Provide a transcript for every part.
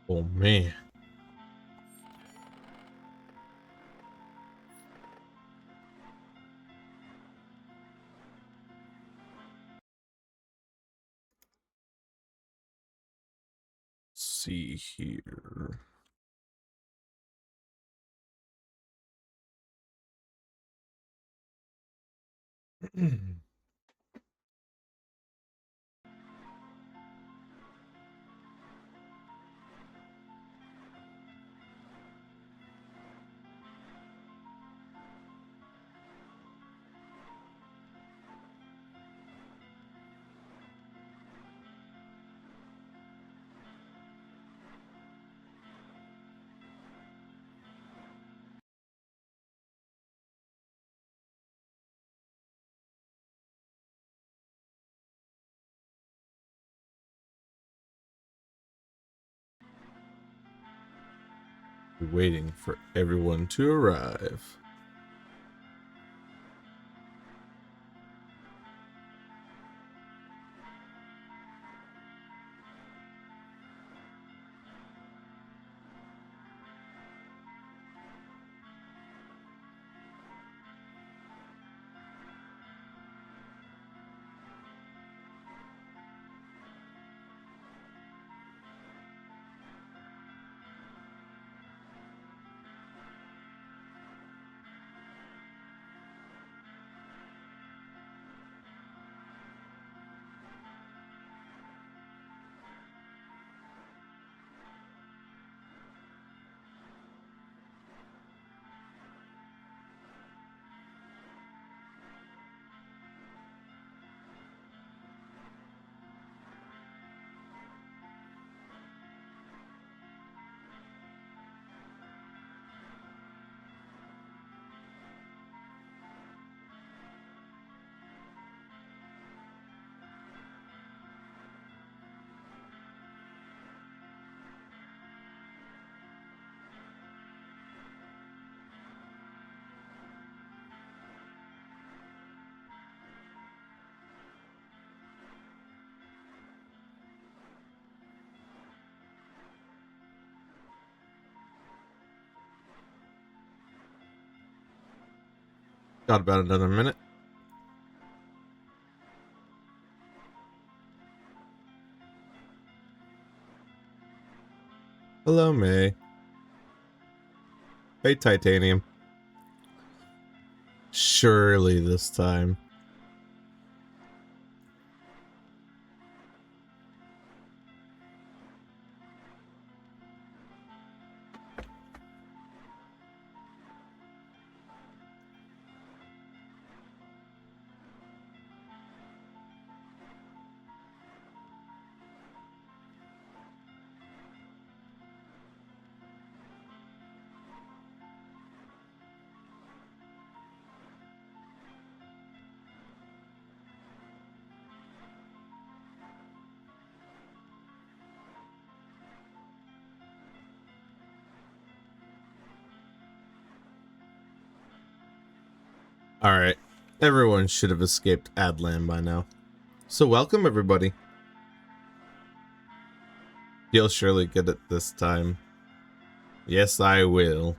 Oh man. Let's see here. Waiting for everyone to arrive. Got about another minute. Hello, May. Hey, Titanium. Surely this time. Alright. Everyone should have escaped Adland by now. So welcome, everybody. You'll surely get it this time. Yes, I will.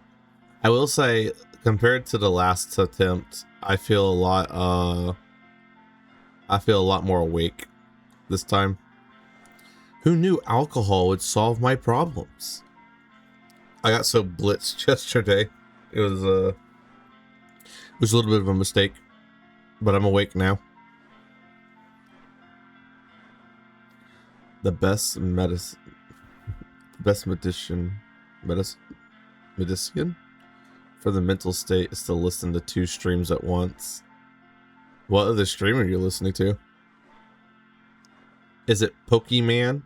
I will say, compared to the last attempt, I feel a lot more awake this time. Who knew alcohol would solve my problems? I got so blitzed yesterday. It was a little bit of a mistake, but I'm awake now. The best medicine for the mental state is to listen to 2 streams at once. What other stream are you listening to? Is it Pokemon?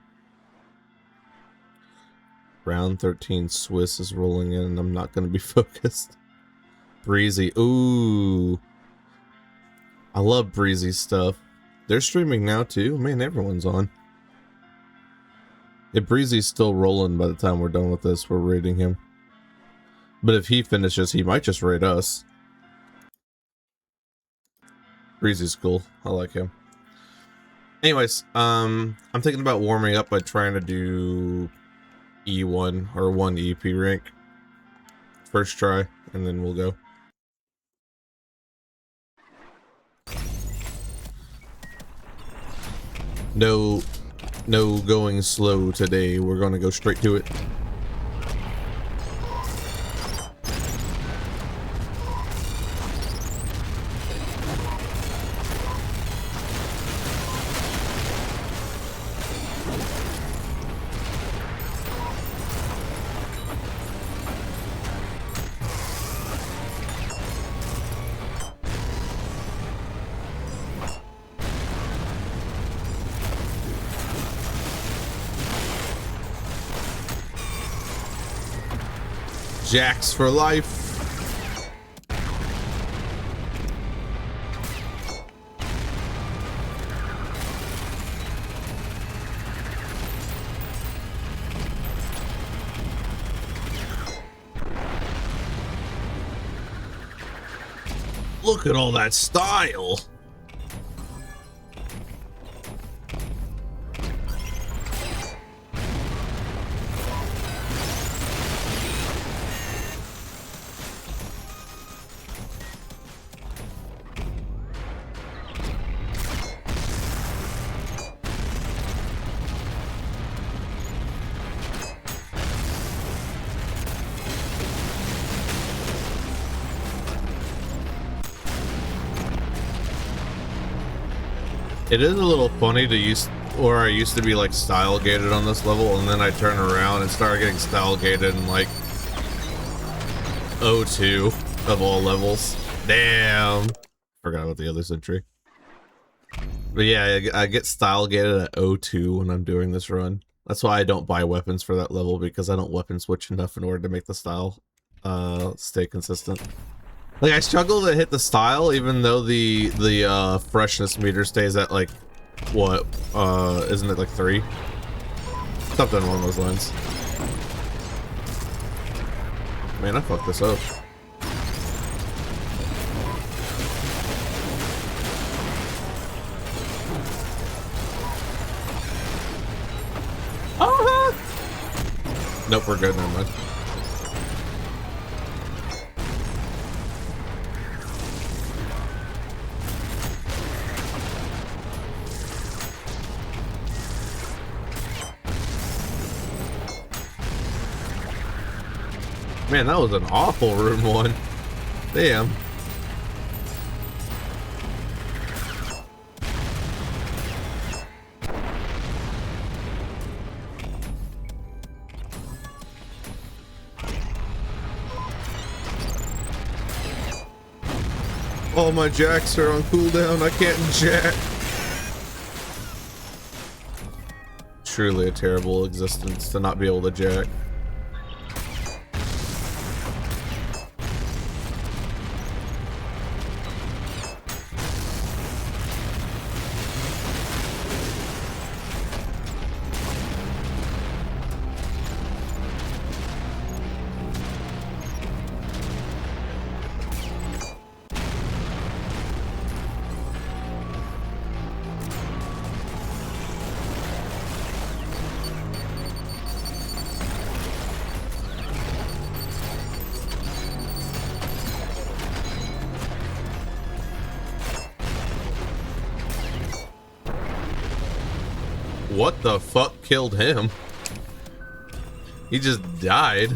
Round 13 Swiss is rolling in and I'm not going to be focused. Breezy. Ooh. I love Breezy stuff. They're streaming now too. Man, everyone's on. If Breezy's still rolling by the time we're done with this, we're raiding him. But if he finishes, he might just raid us. Breezy's cool. I like him. Anyways, I'm thinking about warming up by trying to do E1 or 1 EP rank. First try, and then we'll go. No going slow today. We're gonna go straight to it. Jacks for life. Look at all that style. It is a little funny to use, or I used to be like style gated on this level, and then I turn around and start getting style gated in like O2 of all levels. Damn. Forgot about the other sentry. But yeah, I get style gated at O2 when I'm doing this run. That's why I don't buy weapons for that level, because I don't weapon switch enough in order to make the style stay consistent. Like, I struggle to hit the style, even though the freshness meter stays at, like, what, isn't it, like, 3? Something along those lines. Man, I fucked this up. Oh! Nope, we're good, never mind. Man, that was an awful rune one. Damn. All my jacks are on cooldown. I can't jack. Truly a terrible existence to not be able to jack. What the fuck killed him? He just died.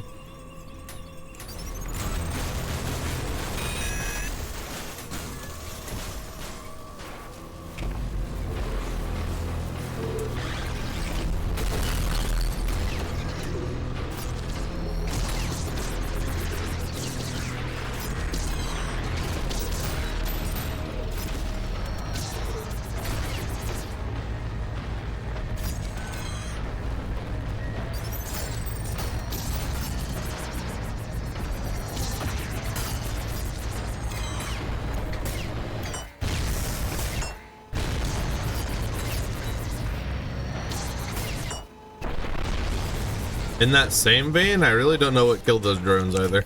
In that same vein, I really don't know what killed those drones either.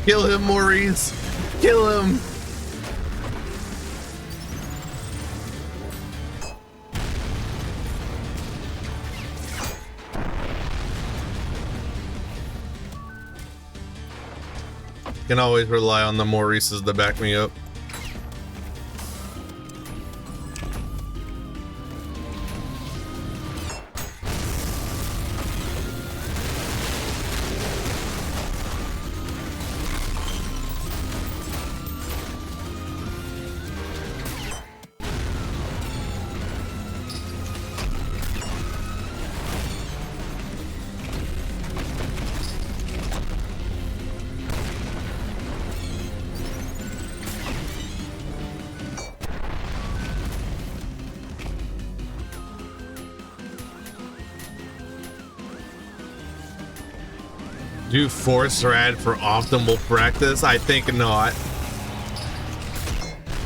Kill him, Maurice! Kill him! Can always rely on the Maurices to back me up. Do force rad for optimal practice? I think not.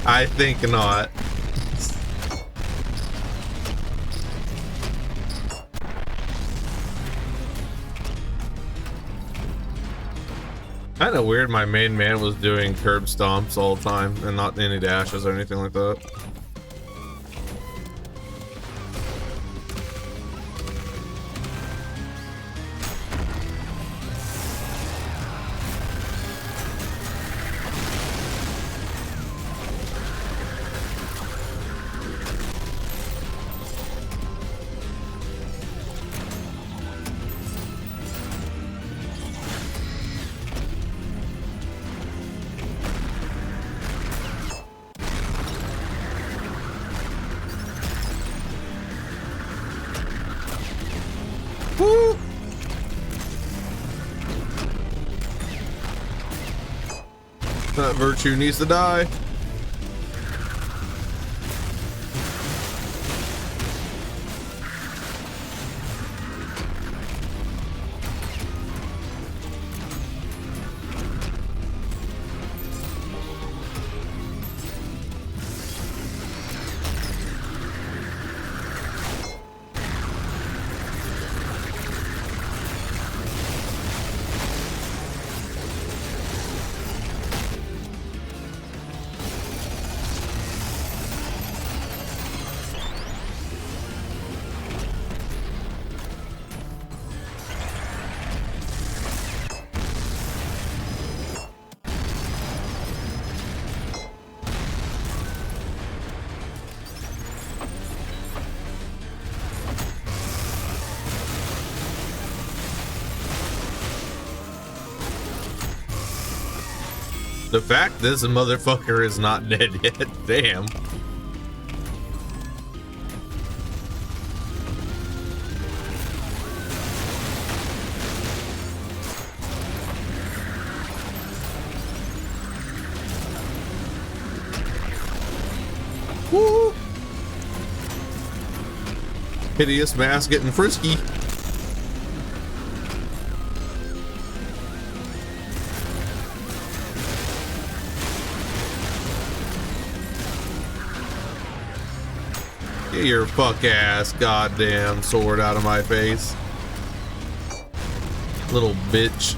I think not. Kinda weird my main man was doing curb stomps all the time and not any dashes or anything like that. That virtue needs to die. The fact this motherfucker is not dead yet, damn. Woo! Hideous mask getting frisky. Get your fuck ass goddamn sword out of my face, little bitch.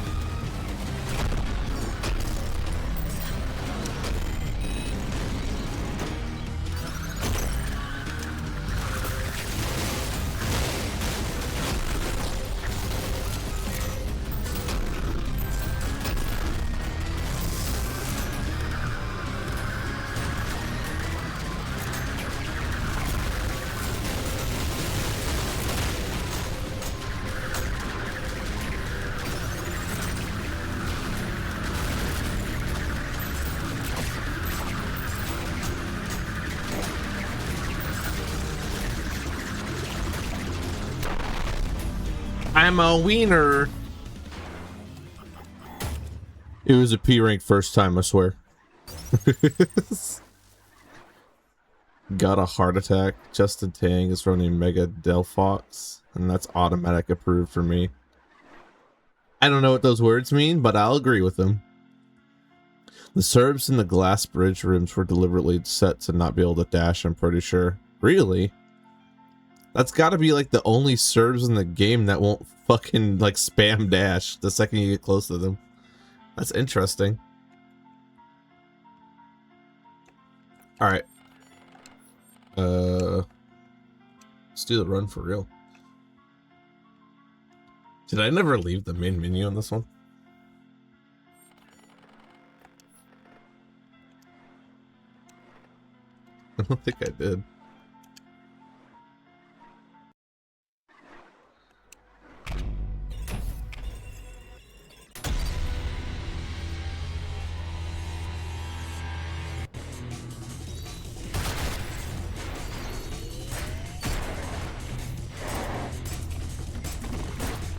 I'm a wiener. It was a P rank first time, I swear. Got a heart attack. Justin Tang is running Mega Delphox, and that's automatic approved for me. I don't know what those words mean, but I'll agree with them. The Serbs in the glass bridge rooms were deliberately set to not be able to dash, I'm pretty sure. Really? That's gotta be like the only Serbs in the game that won't fucking like spam dash the second you get close to them. That's interesting. Alright. Let's do the run for real. Did I never leave the main menu on this one? I don't think I did.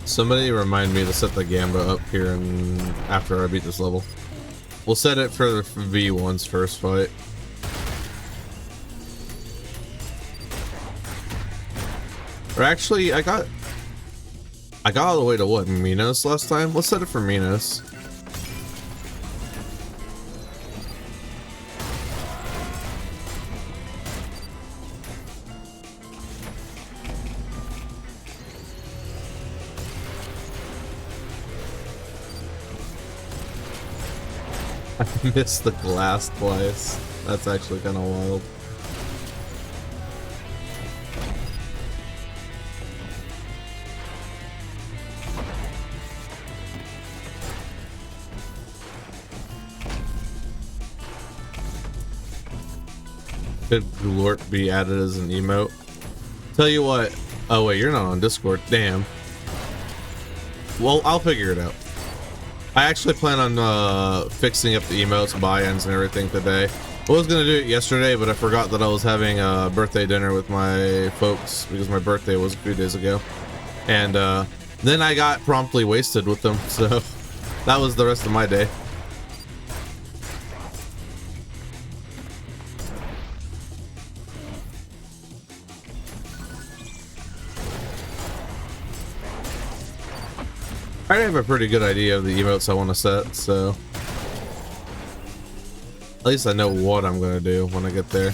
Somebody remind me to set the Gamba up here and after I beat this level. We'll set it for V1's first fight. Or actually, I got all the way to what, Minos last time? Let's set it for Minos. I missed the glass twice. That's actually kind of wild. Could Glort be added as an emote? Tell you what. Oh wait, you're not on Discord. Damn. Well, I'll figure it out. I actually plan on fixing up the emotes, buy-ins, and everything today. I was gonna do it yesterday, but I forgot that I was having a birthday dinner with my folks because my birthday was a few days ago, and then I got promptly wasted with them. So that was the rest of my day. I have a pretty good idea of the emotes I want to set, so at least I know what I'm going to do when I get there.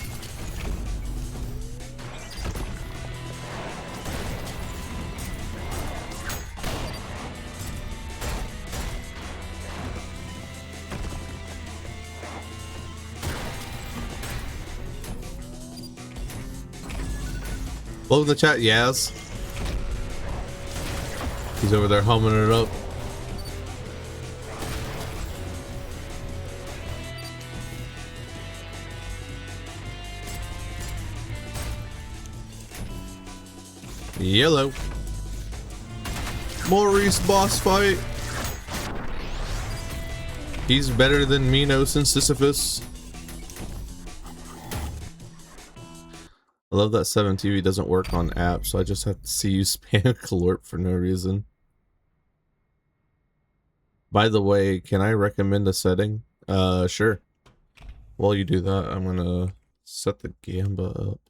Welcome to the chat, Yaz. He's over there humming it up. Yellow. Maurice boss fight. He's better than Minos and Sisyphus. I love that 7TV doesn't work on apps, so I just have to see you spam Calorp for no reason. By the way, can I recommend a setting? Sure. While you do that, I'm gonna set the Gamba up.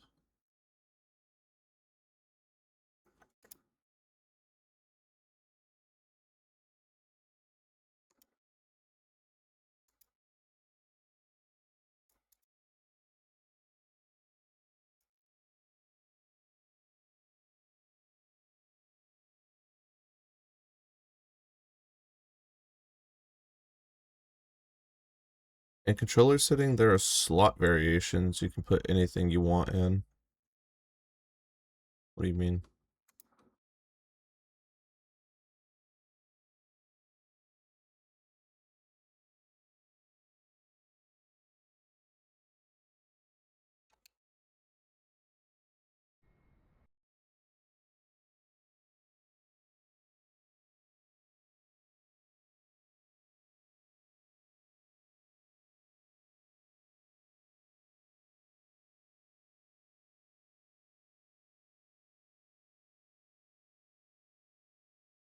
In controller setting, there are slot variations. You can put anything you want in. What do you mean?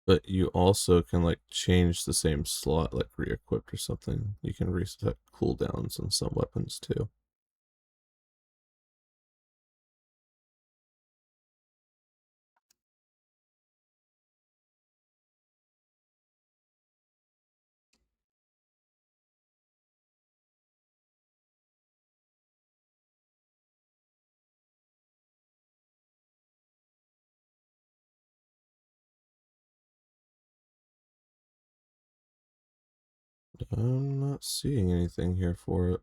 But you also can like change the same slot, like re-equipped or something. You can reset cooldowns on some weapons too. I'm not seeing anything here for it.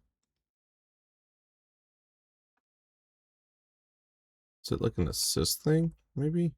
Is it like an assist thing, maybe?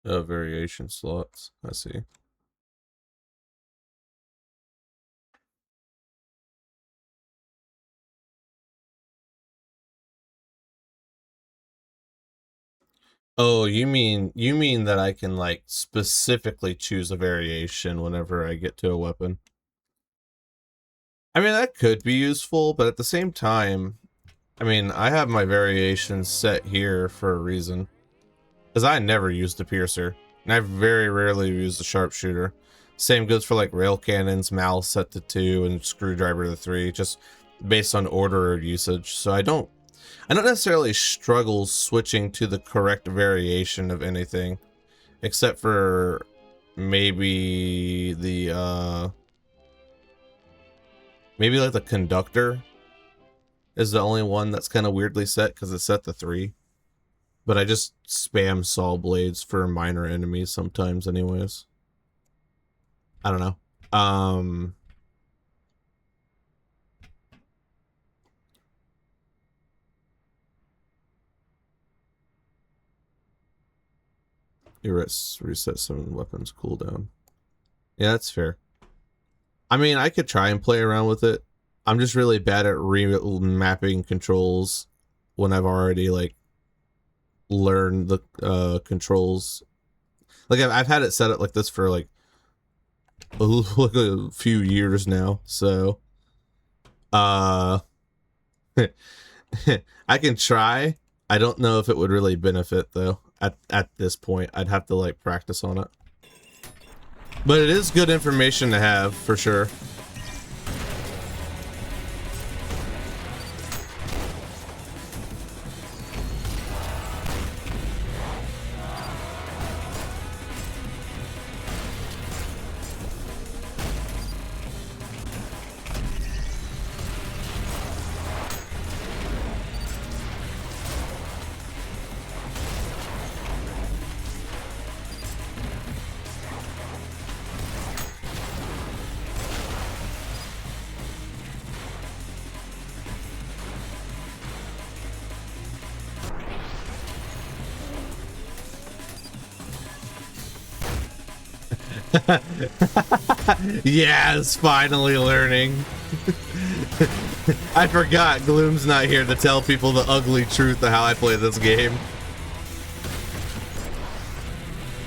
Oh, variation slots. I see. Oh, you mean that I can like specifically choose a variation whenever I get to a weapon? I mean, that could be useful, but at the same time, I mean, I have my variations set here for a reason. Because I never used the piercer, and I very rarely use the sharpshooter. Same goes for like rail cannons, malice set to 2, and screwdriver to 3, just based on order of usage. So I don't necessarily struggle switching to the correct variation of anything, except for maybe the maybe like the conductor is the only one that's kind of weirdly set because it's set to 3. But I just spam saw blades for minor enemies sometimes anyways. I don't know. Reset some weapons cooldown. Yeah, that's fair. I mean, I could try and play around with it. I'm just really bad at remapping controls when I've already like learned the controls. Like I've had it set up like this for like a few years now, so I can try. I don't know if it would really benefit though. At this point, I'd have to like practice on it. But it is good information to have for sure. Yes, finally learning. I forgot Gloom's not here to tell people the ugly truth of how I play this game.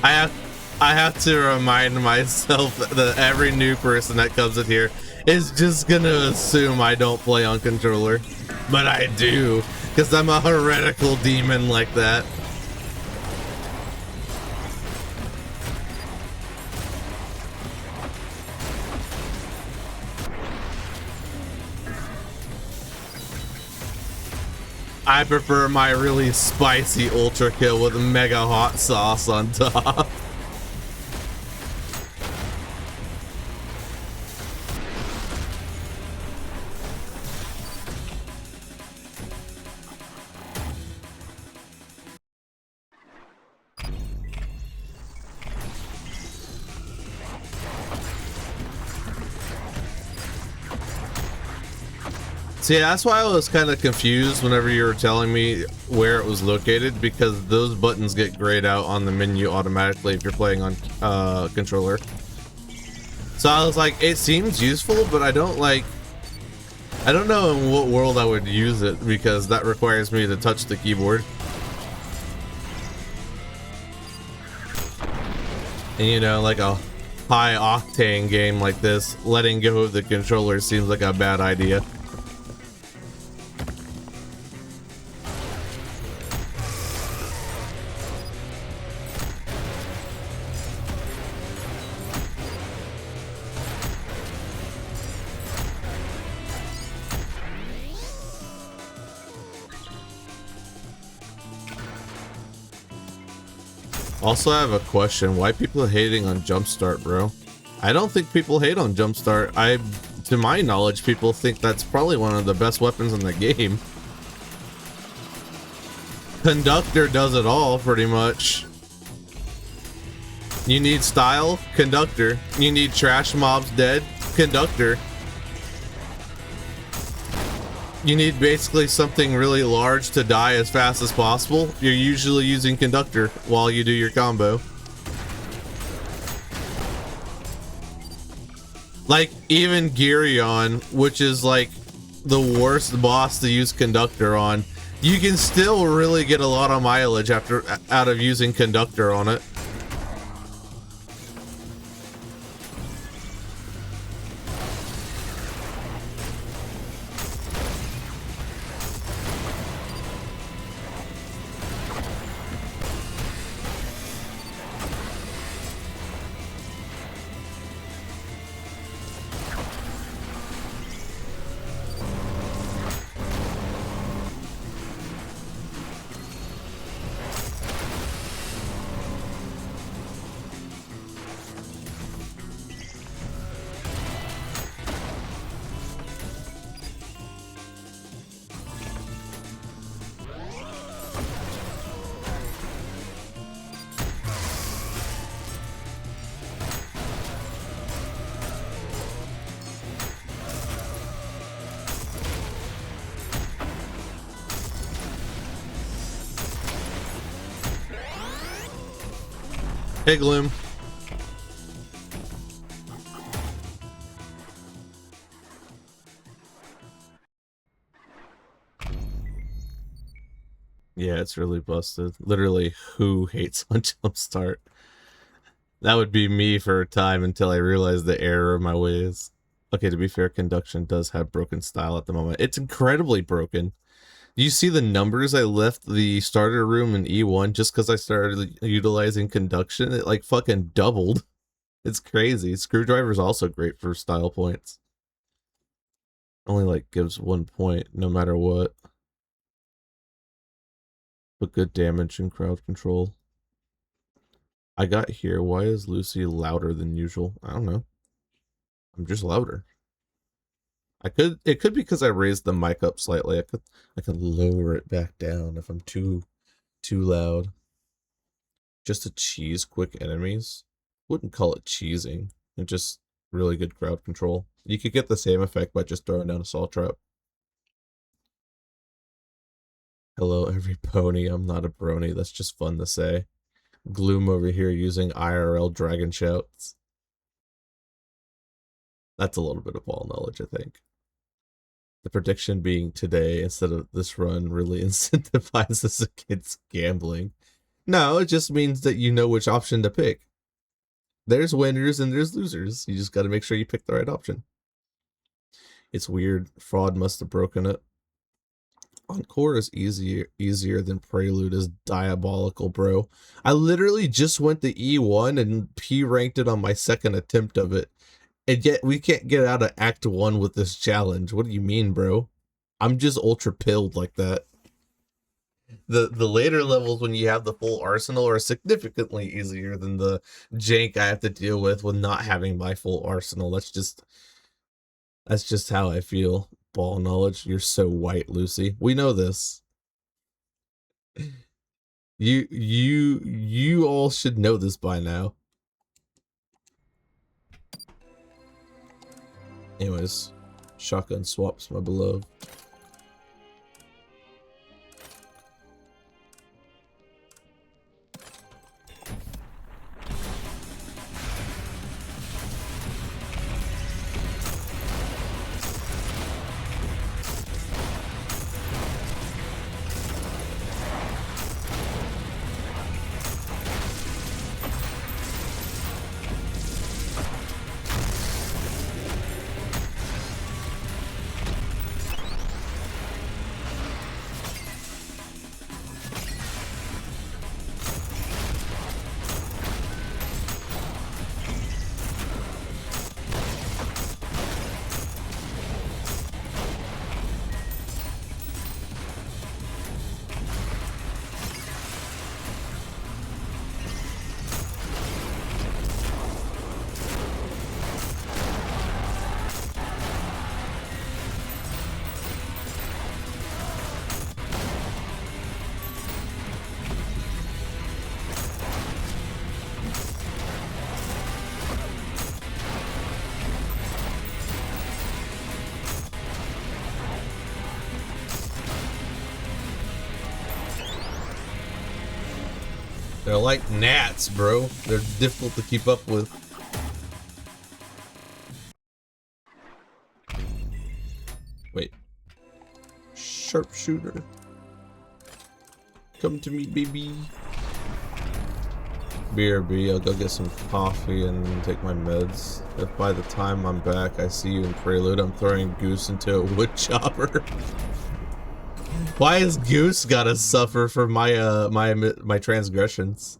I have to remind myself that every new person that comes in here is just gonna assume I don't play on controller. But I do, because I'm a heretical demon like that. I prefer my really spicy ultra kill with mega hot sauce on top. See, that's why I was kind of confused whenever you were telling me where it was located, because those buttons get grayed out on the menu automatically if you're playing on controller. So I was like, it seems useful, but I don't know in what world I would use it, because that requires me to touch the keyboard. And you know, like a high octane game like this, letting go of the controller seems like a bad idea. Also, I have a question. Why people hating on Jumpstart, bro? I don't think people hate on Jumpstart. To my knowledge, people think that's probably one of the best weapons in the game. Conductor does it all, pretty much. You need style? Conductor. You need trash mobs dead? Conductor. You need basically something really large to die as fast as possible. You're usually using Conductor while you do your combo. Like, even Gyrion, which is like the worst boss to use Conductor on, you can still really get a lot of mileage out of using Conductor on it. Hey, Gloom. Yeah, it's really busted. Literally, who hates on Jumpstart? That would be me for a time until I realized the error of my ways. Okay, to be fair, Conduction does have broken style at the moment. It's incredibly broken. You see the numbers? I left the starter room in E1 just because I started utilizing Conduction. It like fucking doubled. It's crazy. Screwdriver's also great for style points. Only like gives 1 point no matter what. But good damage and crowd control. I got here. Why is Lucy louder than usual? I don't know. I'm just louder. It could be because I raised the mic up slightly. I could lower it back down if I'm too loud. Just to cheese quick enemies. Wouldn't call it cheesing. It's just really good crowd control. You could get the same effect by just throwing down a salt trap. Hello, every pony. I'm not a brony. That's just fun to say. Gloom over here using IRL dragon shouts. That's a little bit of ball knowledge, I think. The prediction being today instead of this run really incentivizes against gambling. No, it just means that you know which option to pick. There's winners and there's losers. You just got to make sure you pick the right option. It's weird. Fraud must have broken it. Encore is easier than Prelude is diabolical, bro. I literally just went to E1 and P-ranked it on my second attempt of it. And yet we can't get out of Act 1 with this challenge. What do you mean, bro? I'm just ultra pilled like that. The later levels when you have the full arsenal are significantly easier than the jank I have to deal with not having my full arsenal. That's just how I feel. Ball knowledge. You're so white, Lucy. We know this. You all should know this by now. Anyways, shotgun swaps, my beloved. They're like gnats, bro. They're difficult to keep up with. Wait. Sharpshooter. Come to me, baby. BRB, I'll go get some coffee and take my meds. If by the time I'm back I see you in Prelude, I'm throwing Goose into a wood chopper. Why has Goose gotta suffer for my my transgressions?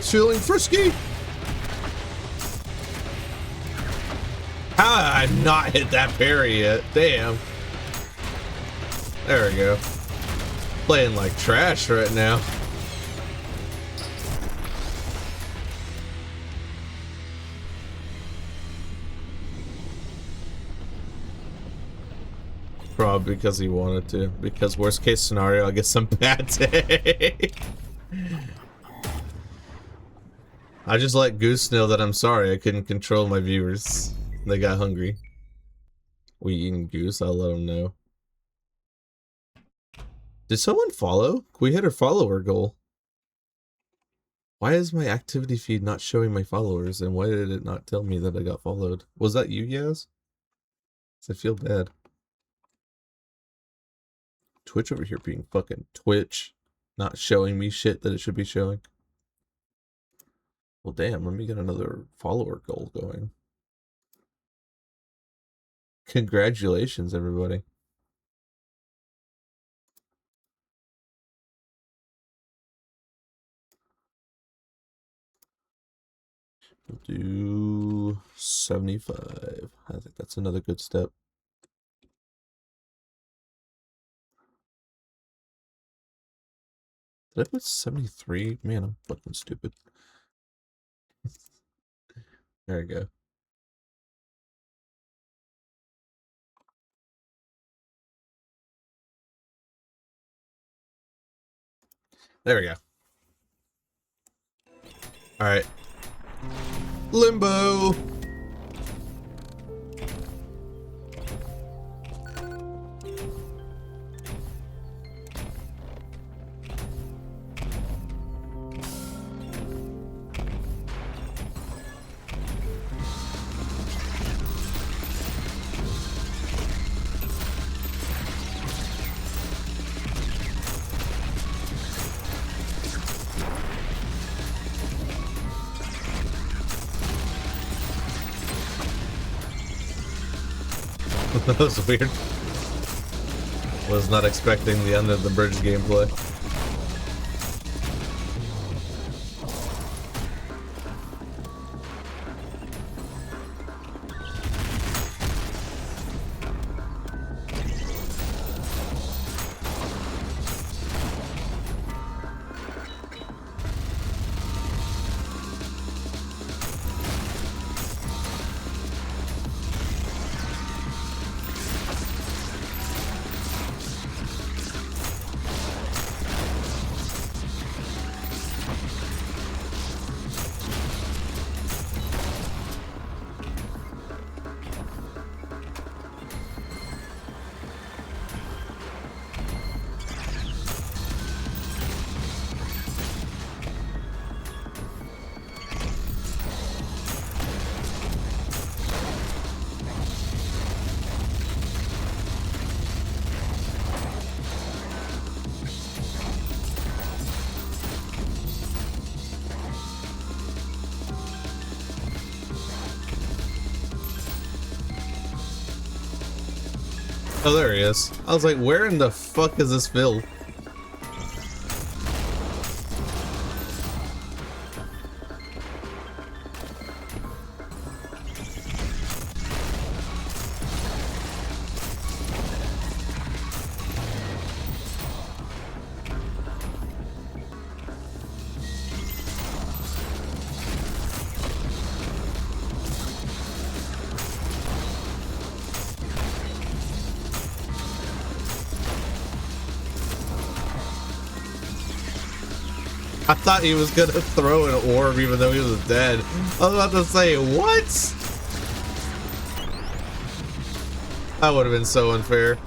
Feeling frisky. How did I not hit that parry yet? Damn. There we go. Playing like trash right now. Probably because he wanted to. Because worst case scenario, I get some bad day. I just let Goose know that I'm sorry I couldn't control my viewers. They got hungry. We eating Goose? I'll let them know. Did someone follow? Can we hit our follower goal? Why is my activity feed not showing my followers? And why did it not tell me that I got followed? Was that you, Yaz? I feel bad. Twitch over here being fucking Twitch. Not showing me shit that it should be showing. Well, damn, let me get another follower goal going. Congratulations, everybody. We'll do 75. I think that's another good step. Did I put 73? Man, I'm fucking stupid. There we go. There we go. Alright. Limbo! That was weird. Was not expecting the end of the bridge gameplay. Oh, there he is. I was like, where in the fuck is this Phil? I thought he was gonna throw an orb even though he was dead. I was about to say, what? That would have been so unfair.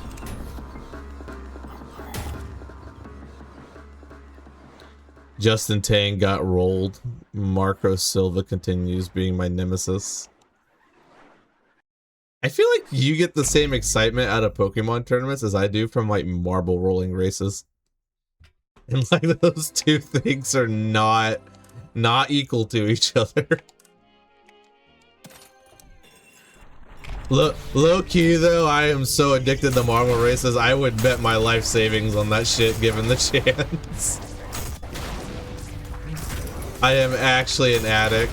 Justin Tang got rolled. Marco Silva continues being my nemesis. I feel like you get the same excitement out of Pokemon tournaments as I do from like marble rolling races. And like those two things are not equal to each other. Low key though, I am so addicted to marble races, I would bet my life savings on that shit given the chance. I am actually an addict.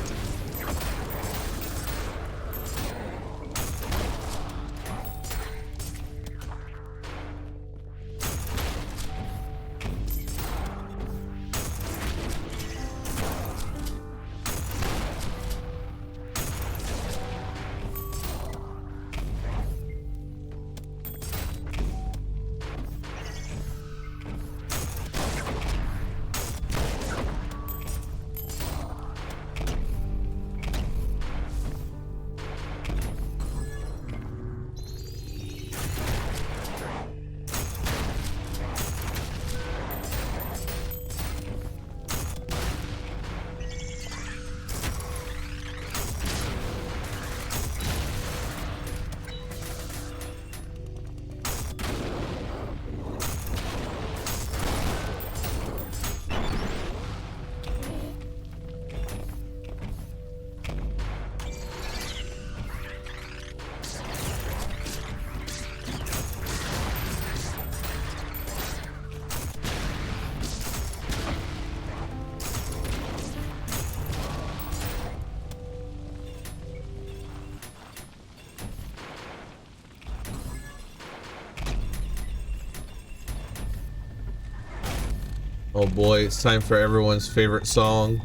Oh boy, it's time for everyone's favorite song.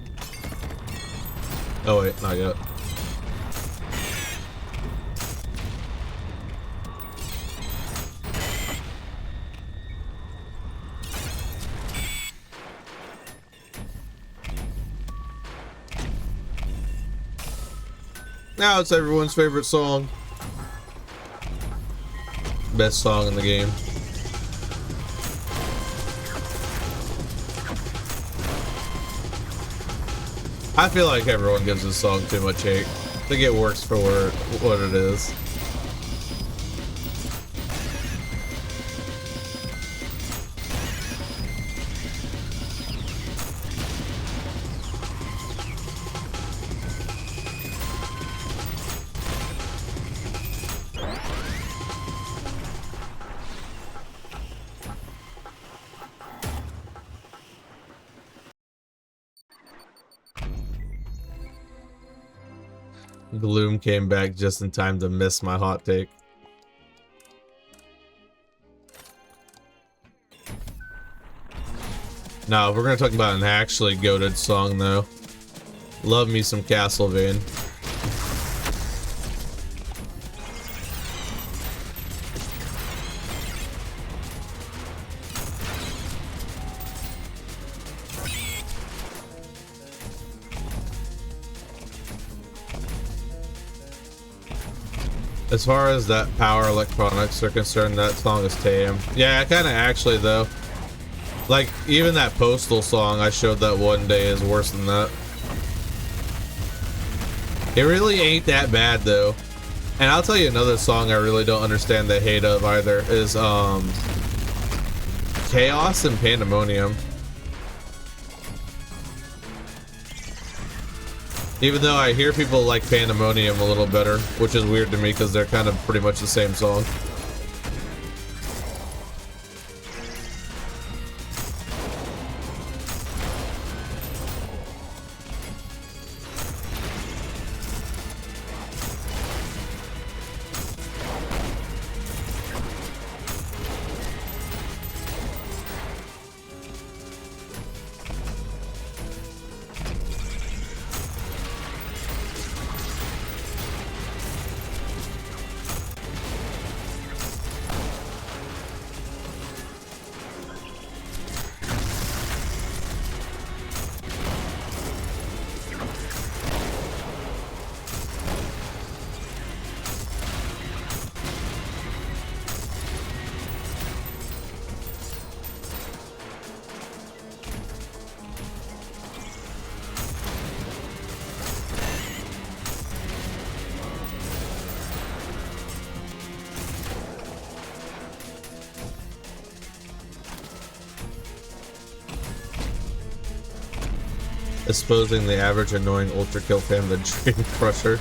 Oh wait, not yet. Now it's everyone's favorite song. Best song in the game. I feel like everyone gives this song too much hate. I think it works for what it is. Gloom came back just in time to miss my hot take. No, we're gonna talk about an actually goated song though. Love me some Castlevania. As far as that power electronics are concerned, that song is tame. Yeah, kind of actually though. Like, even that Postal song I showed that one day is worse than that. It really ain't that bad though. And I'll tell you another song I really don't understand the hate of either is Chaos and Pandemonium. Even though I hear people like Pandemonium a little better, which is weird to me because they're kind of pretty much the same song. exposing the average annoying Ultra Kill fan, the Dream Crusher.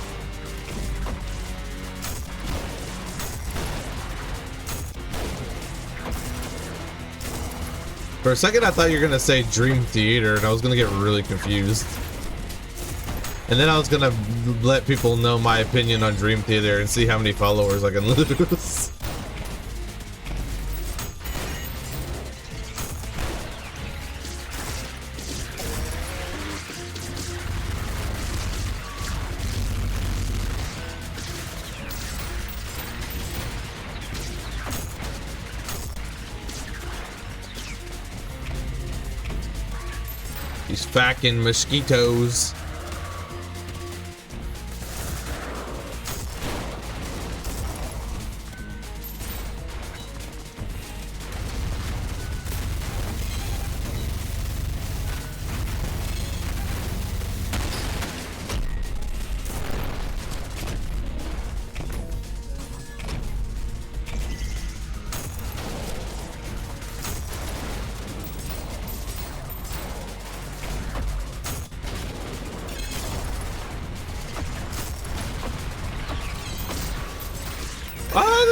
For a second, I thought you were gonna say Dream Theater, and I was gonna get really confused. And then I was gonna let people know my opinion on Dream Theater and see how many followers I can lose. These fucking mosquitoes.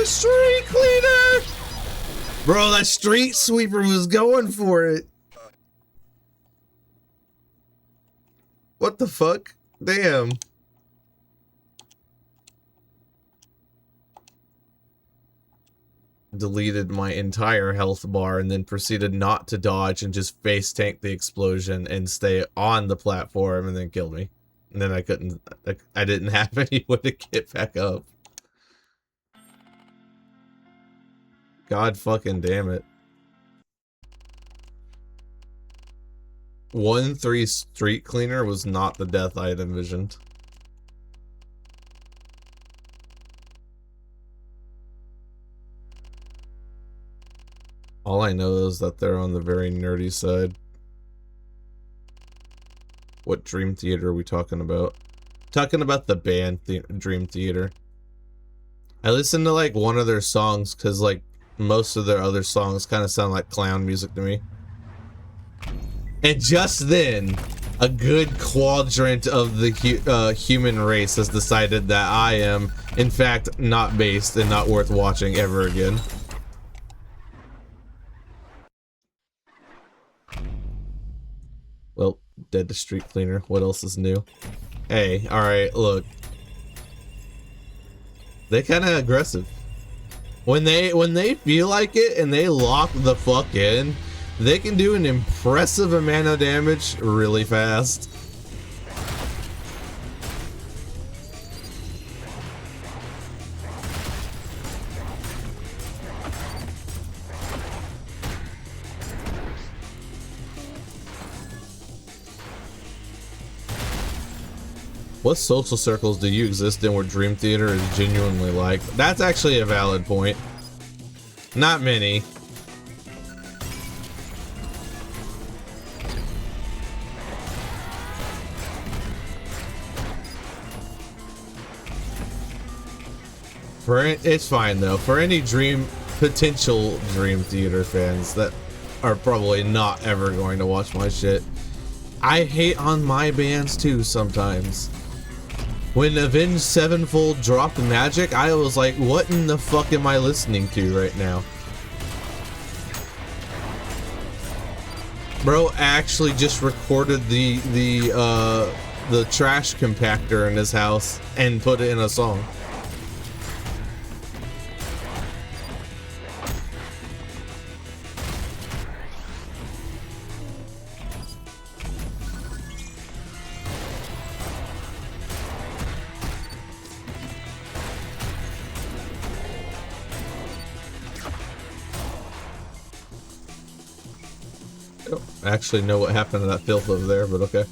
Street cleaner! Bro, that street sweeper was going for it. What the fuck? Damn. Deleted my entire health bar and then proceeded not to dodge and just face tank the explosion and stay on the platform and then killed me. And then I didn't have any way to get back up. God fucking damn it. 1-3 street cleaner was not the death I had envisioned. All I know is that they're on the very nerdy side. What Dream Theater are we talking about? Talking about the band Dream Theater. I listened to like one of their songs because like most of their other songs kind of sound like clown music to me. And just then, a good quadrant of the human race has decided that I am, in fact, not based and not worth watching ever again. Well, dead to street cleaner. What else is new? Hey, alright, look. They're kind of aggressive. When they feel like it and they lock the fuck in, they can do an impressive amount of damage really fast. What social circles do you exist in where Dream Theater is genuinely liked? That's actually a valid point. Not many. It's fine though. For any potential Dream Theater fans that are probably not ever going to watch my shit, I hate on my bands too sometimes. When Avenged Sevenfold dropped Magic, I was like, what in the fuck am I listening to right now? Bro actually just recorded the trash compactor in his house and put it in a song. I actually know what happened to that filth over there, but okay.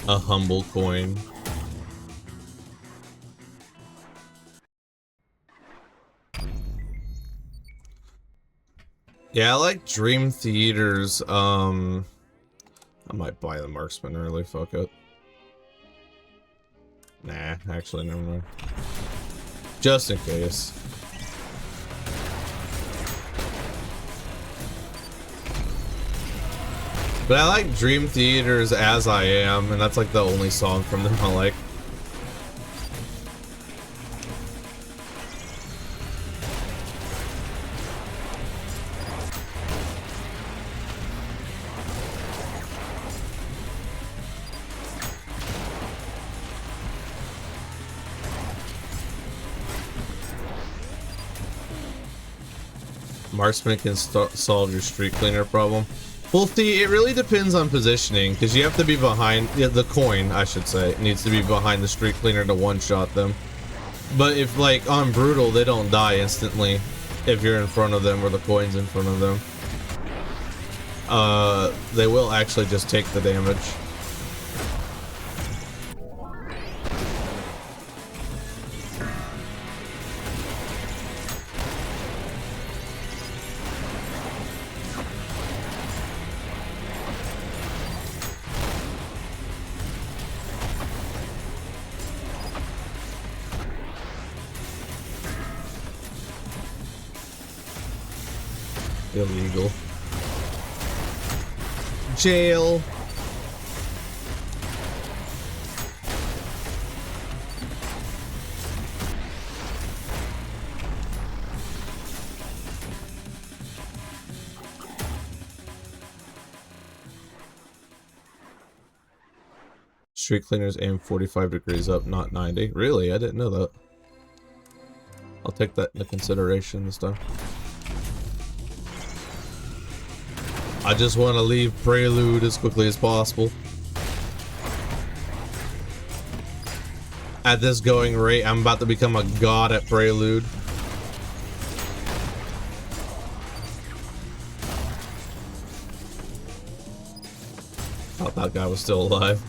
A humble coin. Yeah, I like Dream Theaters. I might buy the Marksman early. Fuck it. Nah, actually, never mind. Just in case. But I like Dream Theaters As I Am, and that's like the only song from them I like. Marksman can solve your street cleaner problem. Well, see, it really depends on positioning, because you have to be behind, yeah, the coin, I should say, needs to be behind the street cleaner to one-shot them. But if, like, on Brutal, they don't die instantly if you're in front of them or the coin's in front of them. They will actually just take the damage. Illegal. Jail. Street cleaners aim 45 degrees up, not 90. Really? I didn't know that. I'll take that into consideration this time. I just want to leave Prelude as quickly as possible. At this going rate, I'm about to become a god at Prelude. Thought that guy was still alive.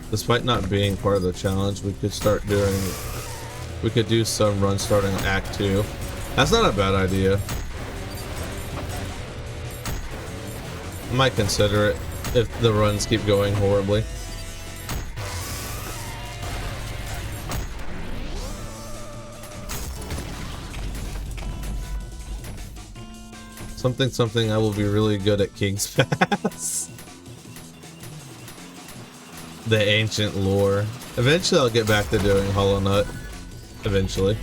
Despite not being part of the challenge, we could do some runs starting on Act 2. That's not a bad idea. I might consider it if the runs keep going horribly. Something I will be really good at King's Pass. The ancient lore. Eventually I'll get back to doing Hollow Knight. Eventually.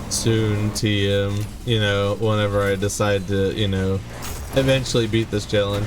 Soon, TM, you know, whenever I decide to, you know, eventually beat this challenge.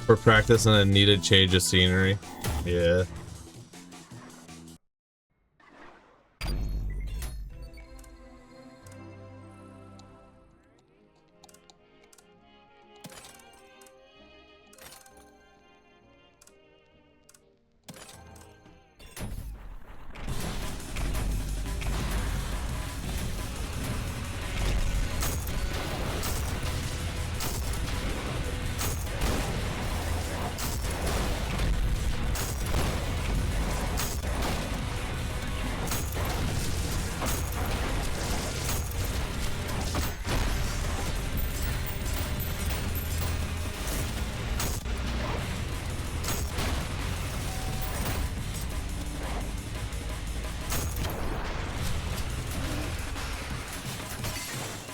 For practice and a needed change of scenery. Yeah.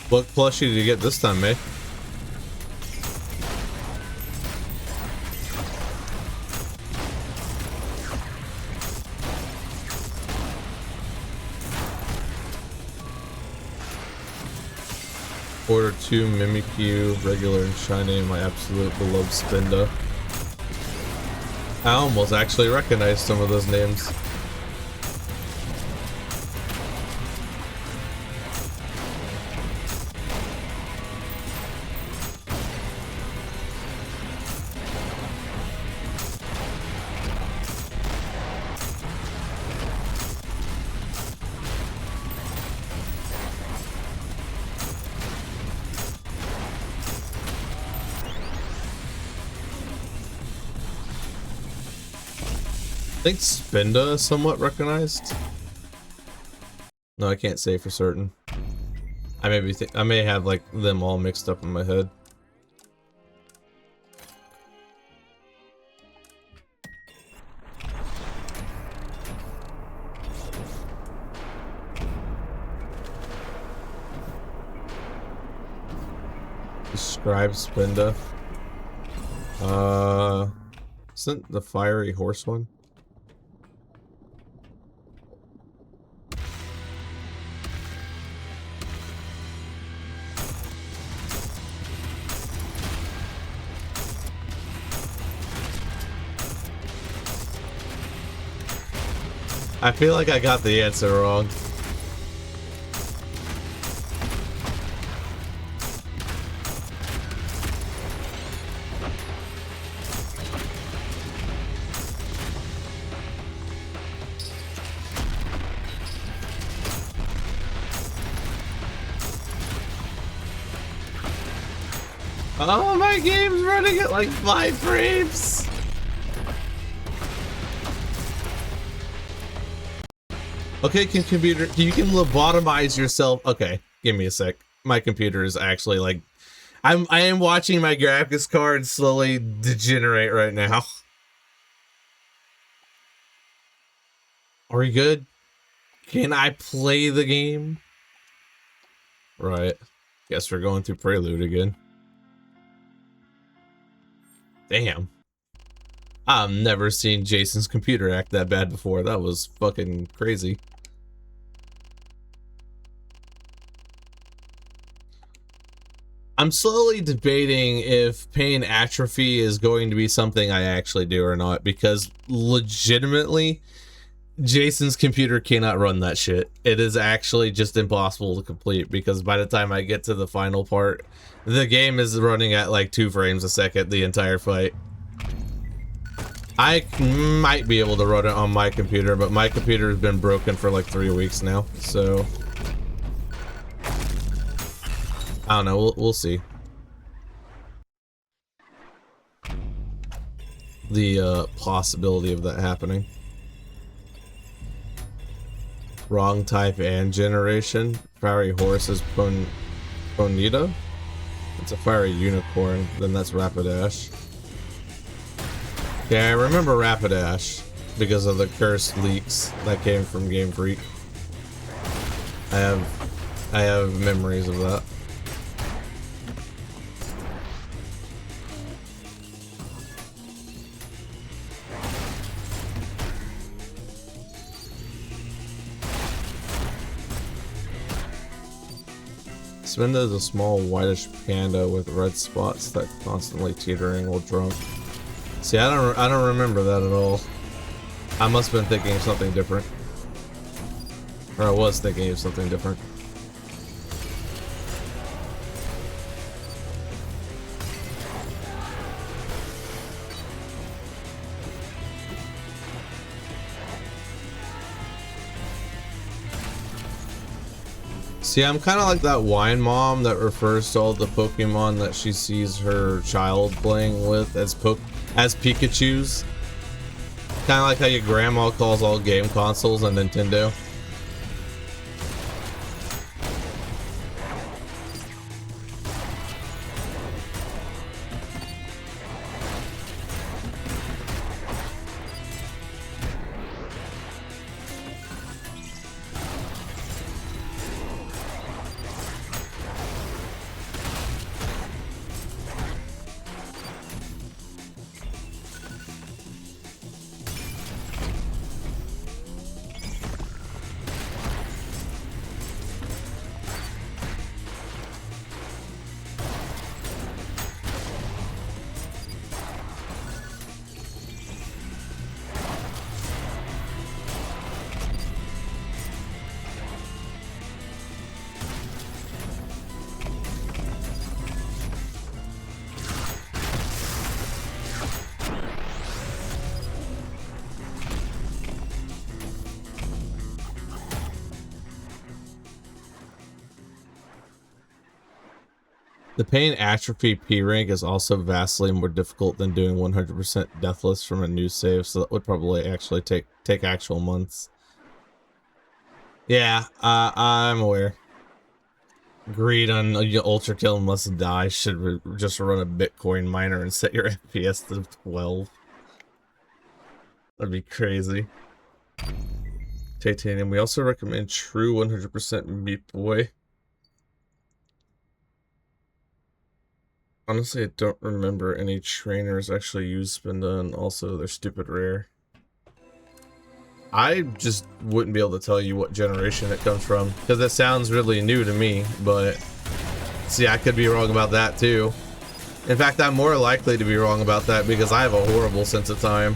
What plushie did you get this time, May? Order 2 Mimikyu, regular and shiny, my absolute beloved Spinda. I almost actually recognized some of those names. I think Spinda is somewhat recognized. No, I can't say for certain. I may have like them all mixed up in my head. Describe Spinda. Isn't the fiery horse one? I feel like I got the answer wrong. Oh, my game's running at like 5 frames. Okay, computer, you can lobotomize yourself. Okay, give me a sec. My computer is actually like, I am watching my graphics card slowly degenerate right now. Are we good? Can I play the game? Right. Guess we're going through Prelude again. Damn. I've never seen Jason's computer act that bad before. That was fucking crazy. I'm slowly debating if pain atrophy is going to be something I actually do or not, because legitimately, Jason's computer cannot run that shit. It is actually just impossible to complete, because by the time I get to the final part, the game is running at like 2 frames a second the entire fight. I might be able to run it on my computer, but my computer has been broken for like 3 weeks now, so I don't know, we'll see. The possibility of that happening. Wrong type and generation. Fiery horse is Ponyta. It's a fiery unicorn, then that's Rapidash. Yeah, I remember Rapidash because of the cursed leaks that came from Game Freak. I have memories of that. Spinda is a small whitish panda with red spots that constantly teetering while drunk. See, I don't remember that at all. I must have been thinking of something different. Or I was thinking of something different. See, I'm kind of like that wine mom that refers to all the Pokemon that she sees her child playing with as Pikachus. Kind of like how your grandma calls all game consoles a Nintendo. The pain atrophy P rank is also vastly more difficult than doing 100% deathless from a new save, so that would probably actually take actual months. Yeah, I'm aware. Greed on ultra kill and must die should just run a Bitcoin miner and set your FPS to 12. That'd be crazy. Titanium. We also recommend true 100% Meat Boy. Honestly, I don't remember any trainers actually use Spinda, and also they're stupid rare. I just wouldn't be able to tell you what generation it comes from, because it sounds really new to me, but see, I could be wrong about that too. In fact, I'm more likely to be wrong about that because I have a horrible sense of time.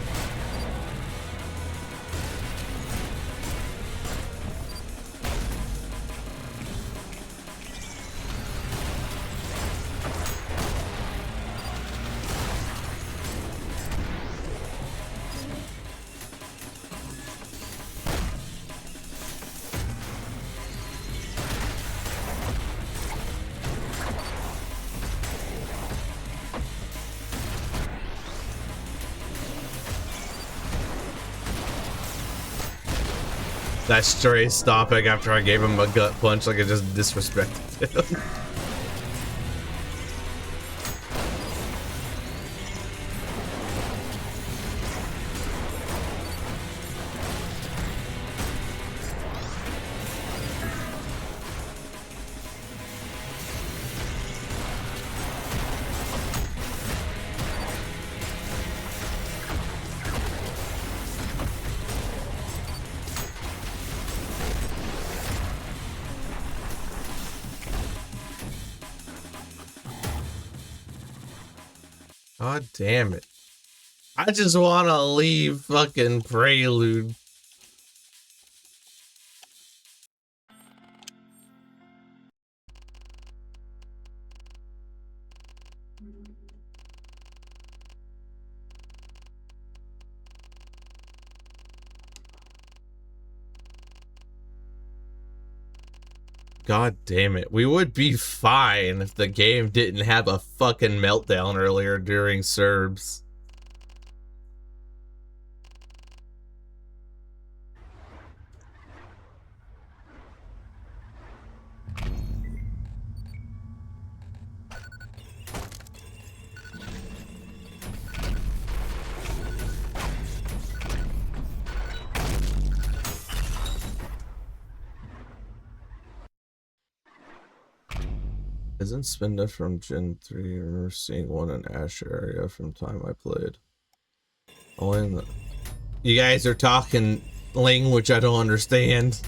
That stray stopping after I gave him a gut punch, like I just disrespected him. God damn it. I just want to leave fucking Prelude. God damn it. We would be fine if the game didn't have a fucking meltdown earlier during Serbs. Isn't Spinda from Gen 3? I remember seeing one in Ash area from time I played. Only in the... You guys are talking language I don't understand.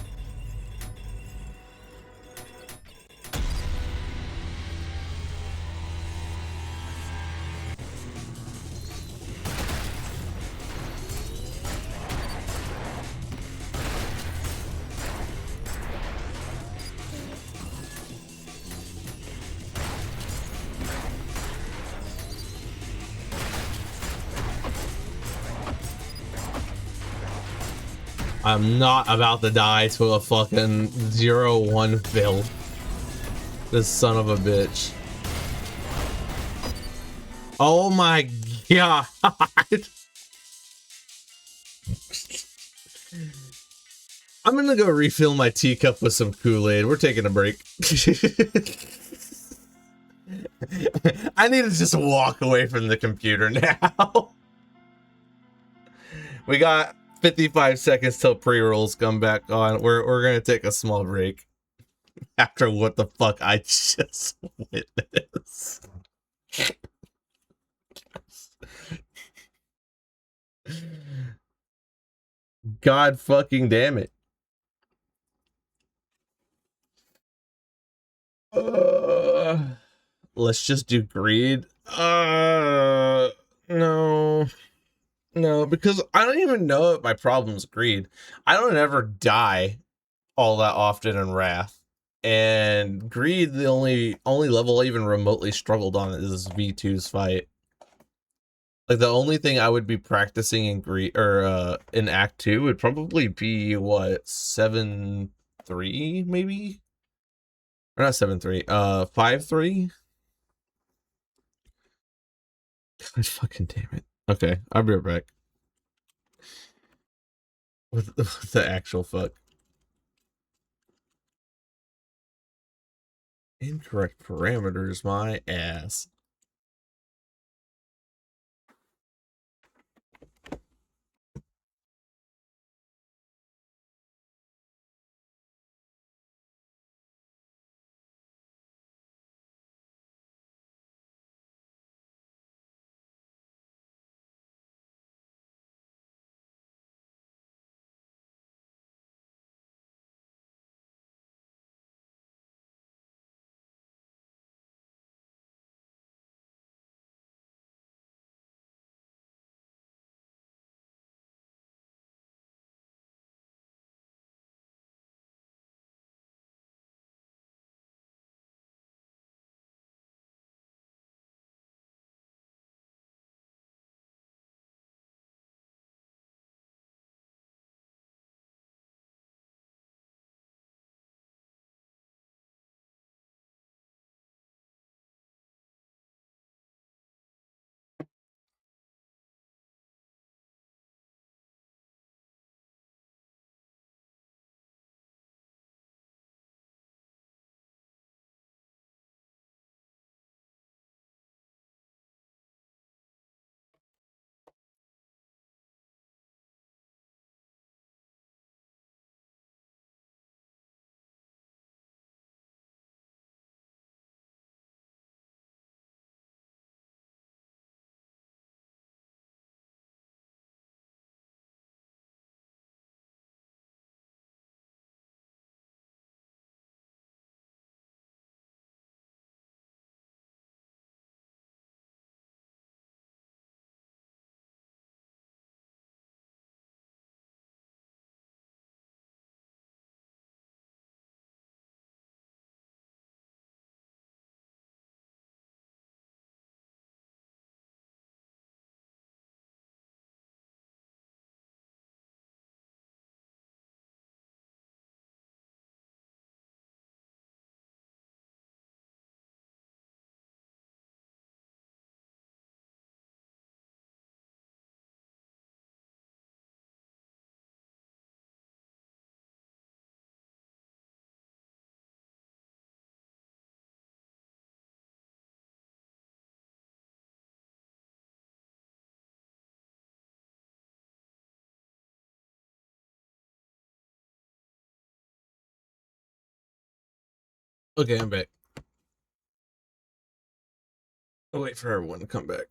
I'm not about to die to a fucking 0-1 build. This son of a bitch. Oh my god. I'm gonna go refill my teacup with some Kool-Aid. We're taking a break. I need to just walk away from the computer now. We got 55 seconds till pre-rolls come back on. We're gonna take a small break after what the fuck I just witnessed. God fucking damn it. Let's just do greed. No. No, because I don't even know if my problem's greed. I don't ever die all that often in Wrath. And greed, the only level I even remotely struggled on is V2's fight. Like the only thing I would be practicing in greed or in Act 2 would probably be what, 7-3 maybe? Or not 7-3, 5-3? Fucking damn it. Okay, I'll be right back. With the actual fuck. Incorrect parameters, my ass. Okay, I'm back. I'll wait for everyone to come back.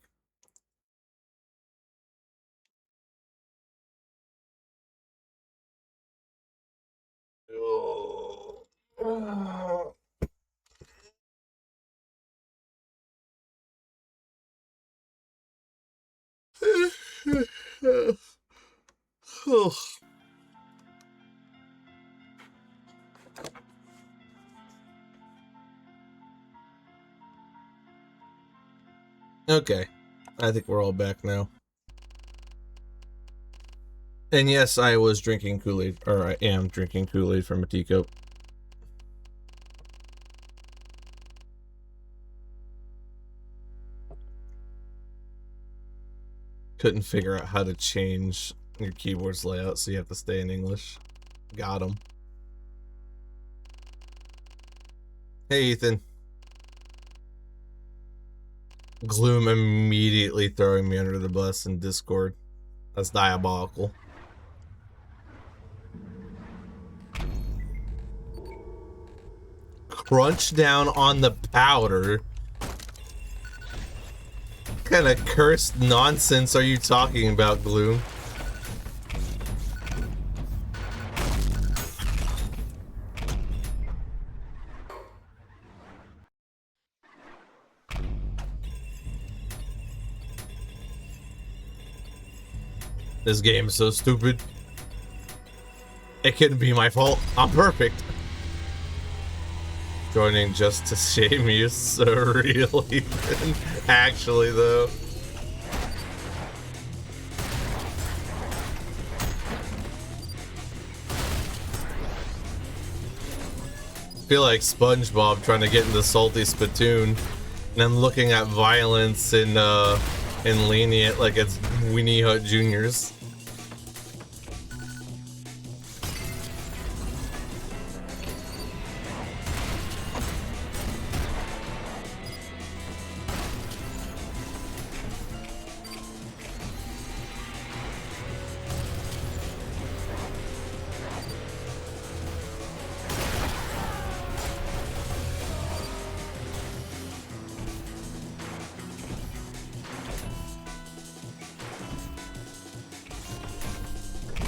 Okay, I think we're all back now. And yes, I was drinking Kool-Aid, or I am drinking Kool-Aid from a teacup. Couldn't figure out how to change your keyboard's layout, so you have to stay in English. Got him. Hey, Ethan. Gloom immediately throwing me under the bus in Discord. That's diabolical. Crunch down on the powder. What kind of cursed nonsense are you talking about, Gloom? This game is so stupid. It couldn't be my fault. I'm perfect. Joining just to shame you, so real, Ethan. Actually, though. I feel like SpongeBob trying to get into Salty Spittoon, and then looking at violence in and lenient like it's Winnie Hut Juniors.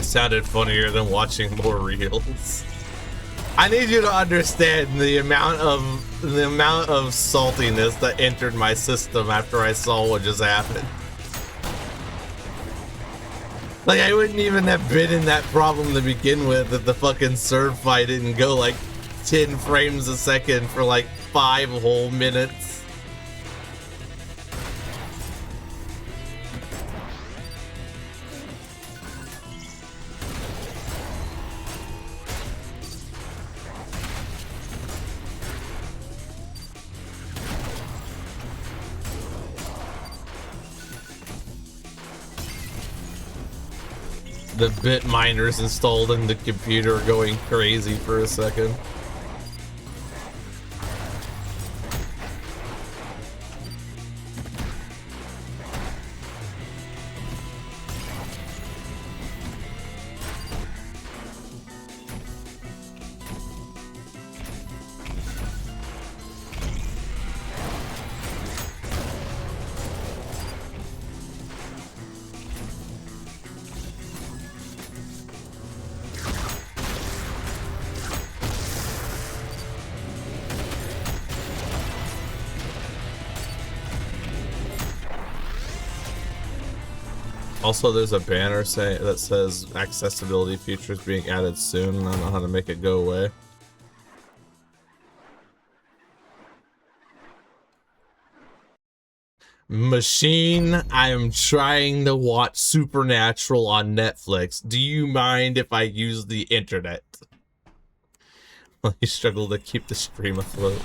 Sounded funnier than watching more reels. I need you to understand the amount of saltiness that entered my system after I saw what just happened. Like, I wouldn't even have been in that problem to begin with if the fucking serve fight didn't go like 10 frames a second for like 5 whole minutes. The bit miners installed in the computer are going crazy for a second. Also, there's a banner that says accessibility features being added soon, and I don't know how to make it go away. Machine, I am trying to watch Supernatural on Netflix. Do you mind if I use the internet? You struggle to keep the stream afloat.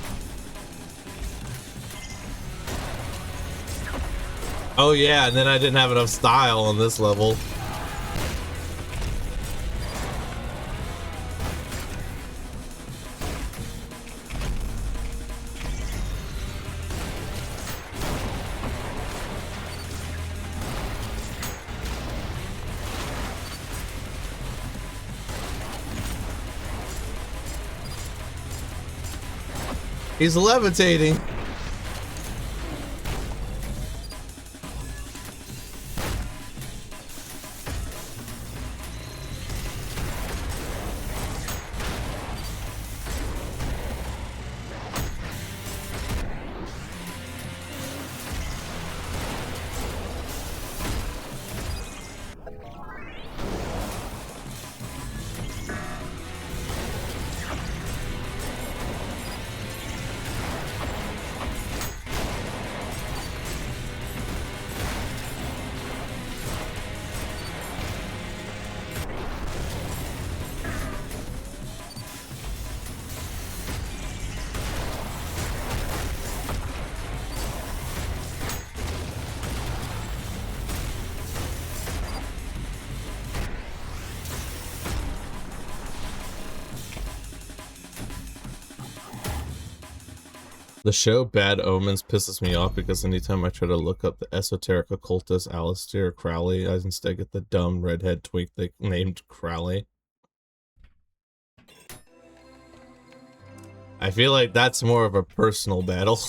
Oh yeah, and then I didn't have enough style on this level. He's levitating. The show Bad Omens pisses me off because anytime I try to look up the esoteric occultist Aleister Crowley, I instead get the dumb redhead twink they named Crowley. I feel like that's more of a personal battle.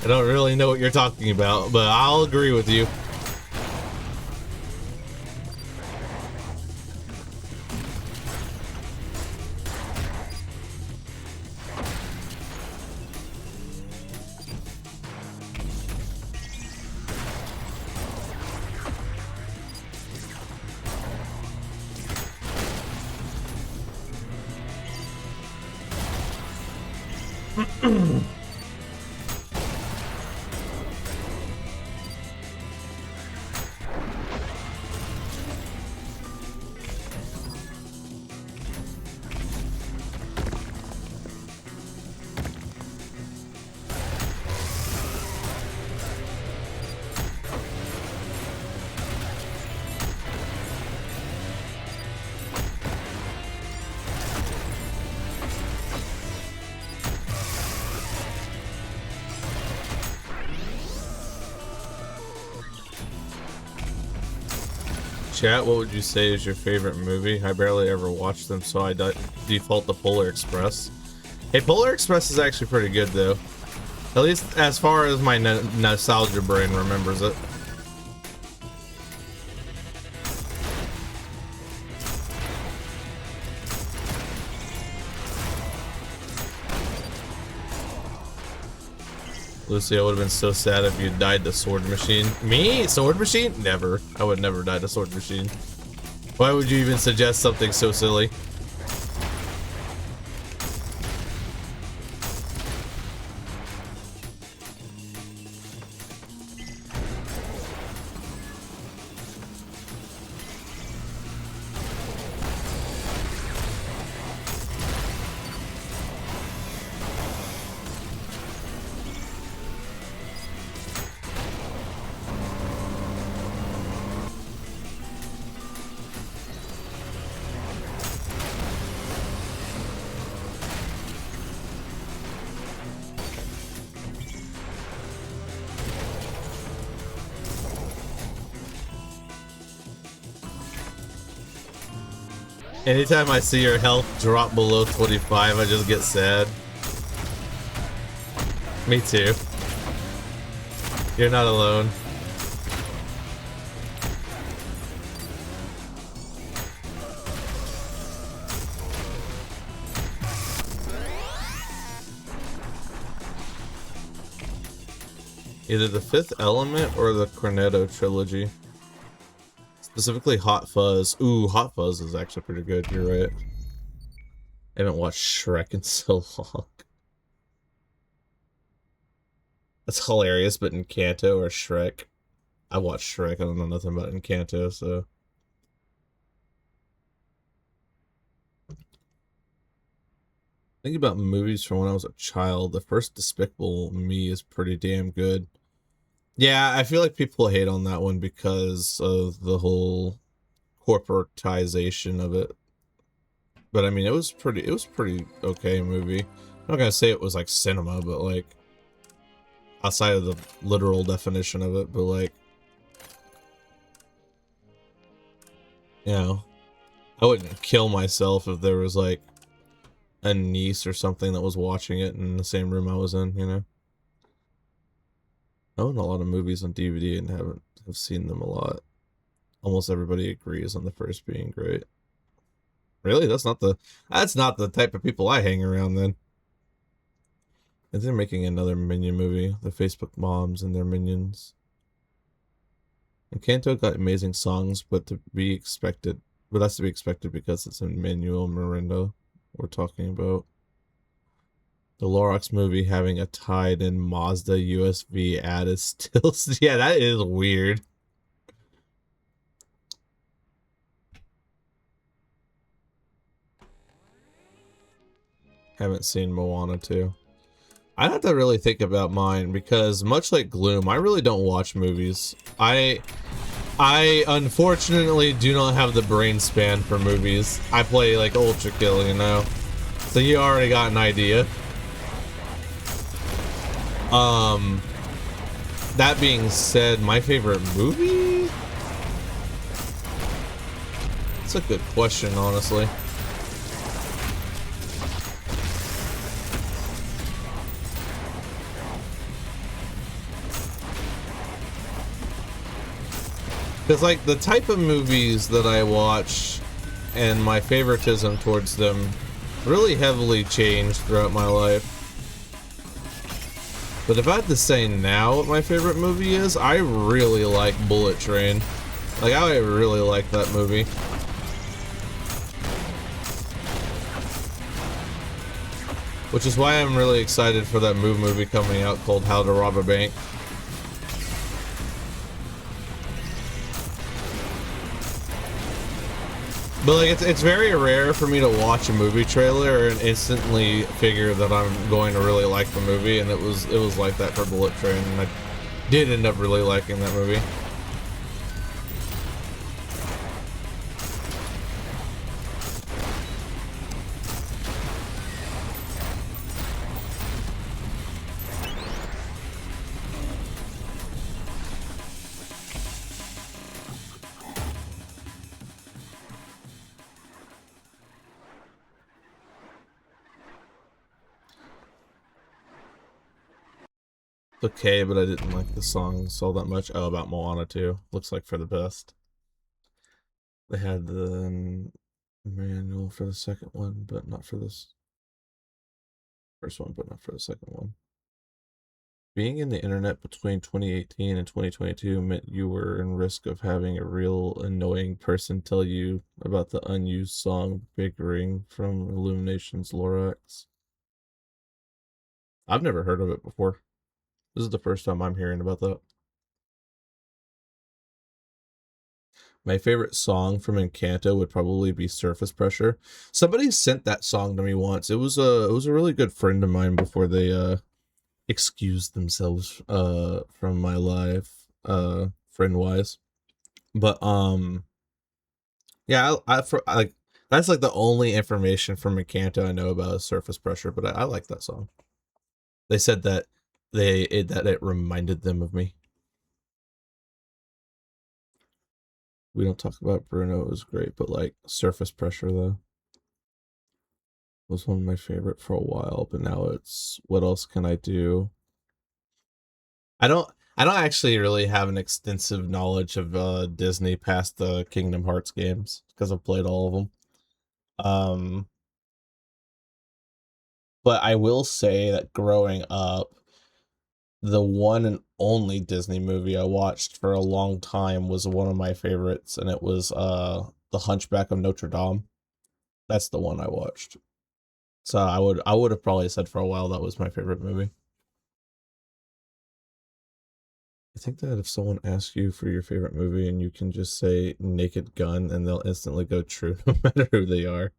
I don't really know what you're talking about, but I'll agree with you. chat, what would you say is your favorite movie? I barely ever watch them, so I default to Polar Express. Hey, Polar Express is actually pretty good, though. At least as far as my nostalgia brain remembers it. Lucy, I would have been so sad if you died to Sword Machine. Me? Sword Machine? Never. I would never die to Sword Machine. Why would you even suggest something so silly? Anytime I see your health drop below 25, I just get sad. Me too. You're not alone. Either the Fifth Element or the Cornetto trilogy. Specifically Hot Fuzz. Ooh, Hot Fuzz is actually pretty good, you're right. I haven't watched Shrek in so long. That's hilarious, but Encanto or Shrek. I watched Shrek, I don't know nothing about Encanto, so... Think about movies from when I was a child. The first Despicable Me is pretty damn good. Yeah, I feel like people hate on that one because of the whole corporatization of it. But I mean, it was pretty okay movie. I'm not gonna say it was like cinema, but like outside of the literal definition of it, but like, you know, I wouldn't kill myself if there was like a niece or something that was watching it in the same room I was in, you know? I own a lot of movies on DVD and have seen them a lot. Almost everybody agrees on the first being great. Really? That's not the type of people I hang around then. And they're making another Minion movie, the Facebook moms and their minions. And Kanto got amazing songs, but that's to be expected because it's in Manuel Miranda we're talking about. The Lorax movie having a tied-in Mazda USB ad is still... Yeah, that is weird. Haven't seen Moana 2. I have to really think about mine because much like Gloom, I really don't watch movies. I unfortunately do not have the brain span for movies. I play like Ultra Kill, you know? So you already got an idea. That being said, my favorite movie? That's a good question, honestly. Because, like, the type of movies that I watch and my favoritism towards them really heavily changed throughout my life. But if I had to say now what my favorite movie is, I really like Bullet Train. Like, I really like that movie. Which is why I'm really excited for that movie coming out called How to Rob a Bank. But like, it's very rare for me to watch a movie trailer and instantly figure that I'm going to really like the movie, and it was like that for Bullet Train, and I did end up really liking that movie. okay, but I didn't like the songs all that much. Oh, about Moana too. Looks like for the best. They had the manual for the second one, but not for this first one, but not for the second one. Being in the internet between 2018 and 2022 meant you were in risk of having a real annoying person tell you about the unused song Big Ring from Illumination's Lorax. I've never heard of it before. This is the first time I'm hearing about that. My favorite song from Encanto would probably be Surface Pressure. Somebody sent that song to me once. It was a really good friend of mine before they excused themselves from my life friend wise. But yeah, like that's like the only information from Encanto I know about is Surface Pressure, but I like that song. They said that that it reminded them of me. We don't talk about Bruno, it was great, but like Surface Pressure though was one of my favorite for a while, but now it's what else can I do? I don't I don't actually really have an extensive knowledge of Disney past the Kingdom Hearts games because I've played all of them. Um but I will say that growing up, the one and only Disney movie I watched for a long time was one of my favorites, and it was The Hunchback of Notre Dame. That's the one I watched. So I would have probably said for a while that was my favorite movie. I think that if someone asks you for your favorite movie and you can just say Naked Gun and they'll instantly go true no matter who they are.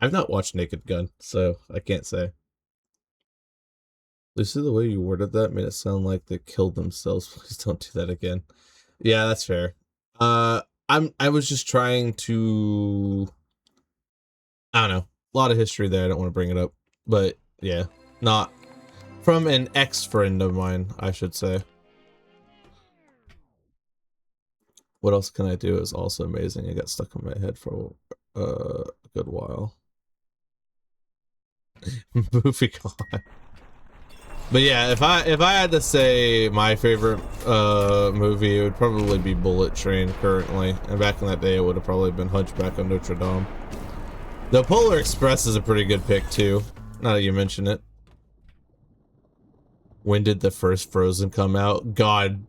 I've not watched Naked Gun, so I can't say. Lucy, the way you worded that made it sound like they killed themselves. Please don't do that again. Yeah, that's fair. I was just trying to I don't know. A lot of history there, I don't want to bring it up. But yeah. Not from an ex friend of mine, I should say. What else can I do is also amazing. It got stuck in my head for a good while. Movie con. But yeah, if I had to say my favorite movie, it would probably be Bullet Train currently. And back in that day, it would have probably been Hunchback of Notre Dame. The Polar Express is a pretty good pick too. Now that you mention it. When did the first Frozen come out? God,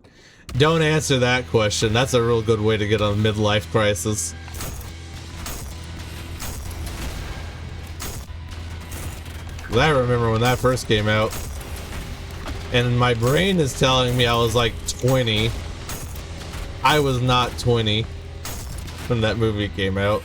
don't answer that question. That's a real good way to get a midlife crisis. I remember when that first came out. And my brain is telling me I was like 20. I was not 20 when that movie came out.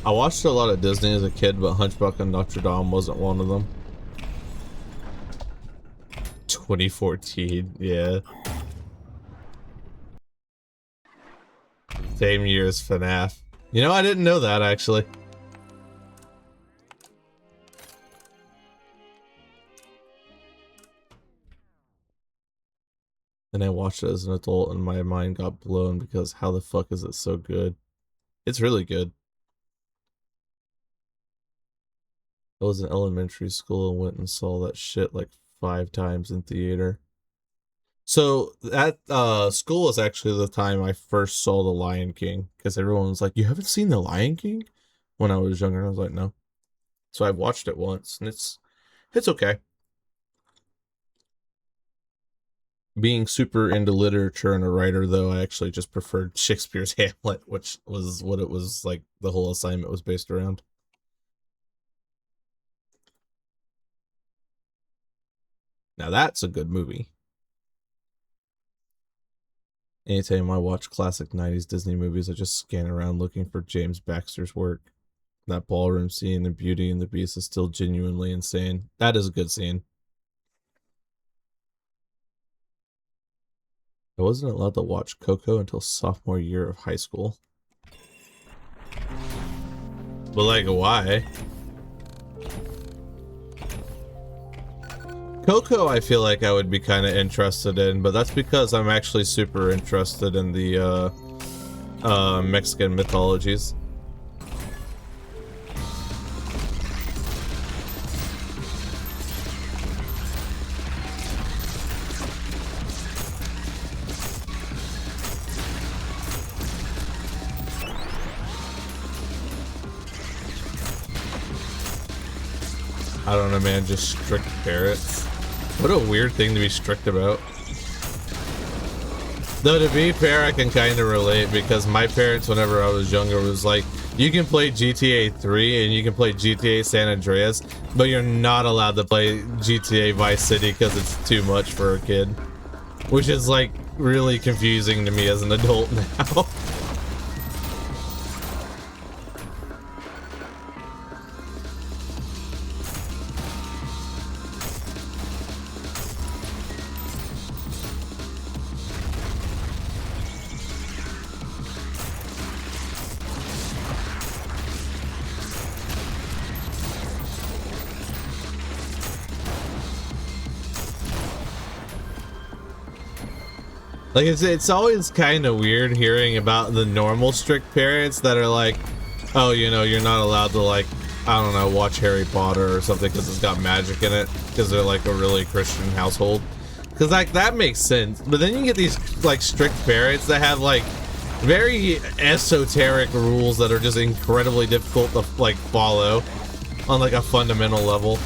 I watched a lot of Disney as a kid, but Hunchback of Notre Dame wasn't one of them. 2014, yeah. Same year as FNAF. You know, I didn't know that actually. And I watched it as an adult and my mind got blown because how the fuck is it so good? It's really good. I was in elementary school and went and saw that shit like 5 times in theater. So that school was actually the time I first saw The Lion King because everyone was like, "You haven't seen The Lion King?" When I was younger, I was like, "No." So I watched it once, and it's okay. Being super into literature and a writer, though, I actually just preferred Shakespeare's Hamlet, which was what it was like. The whole assignment was based around. Now that's a good movie. Anytime I watch classic 90s Disney movies, I just scan around looking for James Baxter's work. That ballroom scene in Beauty and the Beast is still genuinely insane. That is a good scene. I wasn't allowed to watch Coco until sophomore year of high school. But, like, why? Coco, I feel like I would be kind of interested in, but that's because I'm actually super interested in the Mexican mythologies. I don't know, man, just strict parrots. What a weird thing to be strict about. Though, to be fair, I can kind of relate, because my parents, whenever I was younger, was like, you can play GTA 3 and you can play GTA San Andreas, but you're not allowed to play GTA Vice City because it's too much for a kid. Which is, like, really confusing to me as an adult now. Like, it's always kind of weird hearing about the normal strict parents that are like, oh, you know, you're not allowed to, like, I don't know, watch Harry Potter or something because it's got magic in it, because they're like a really Christian household. Because, like, that makes sense. But then you get these, like, strict parents that have, like, very esoteric rules that are just incredibly difficult to, like, follow on, like, a fundamental level.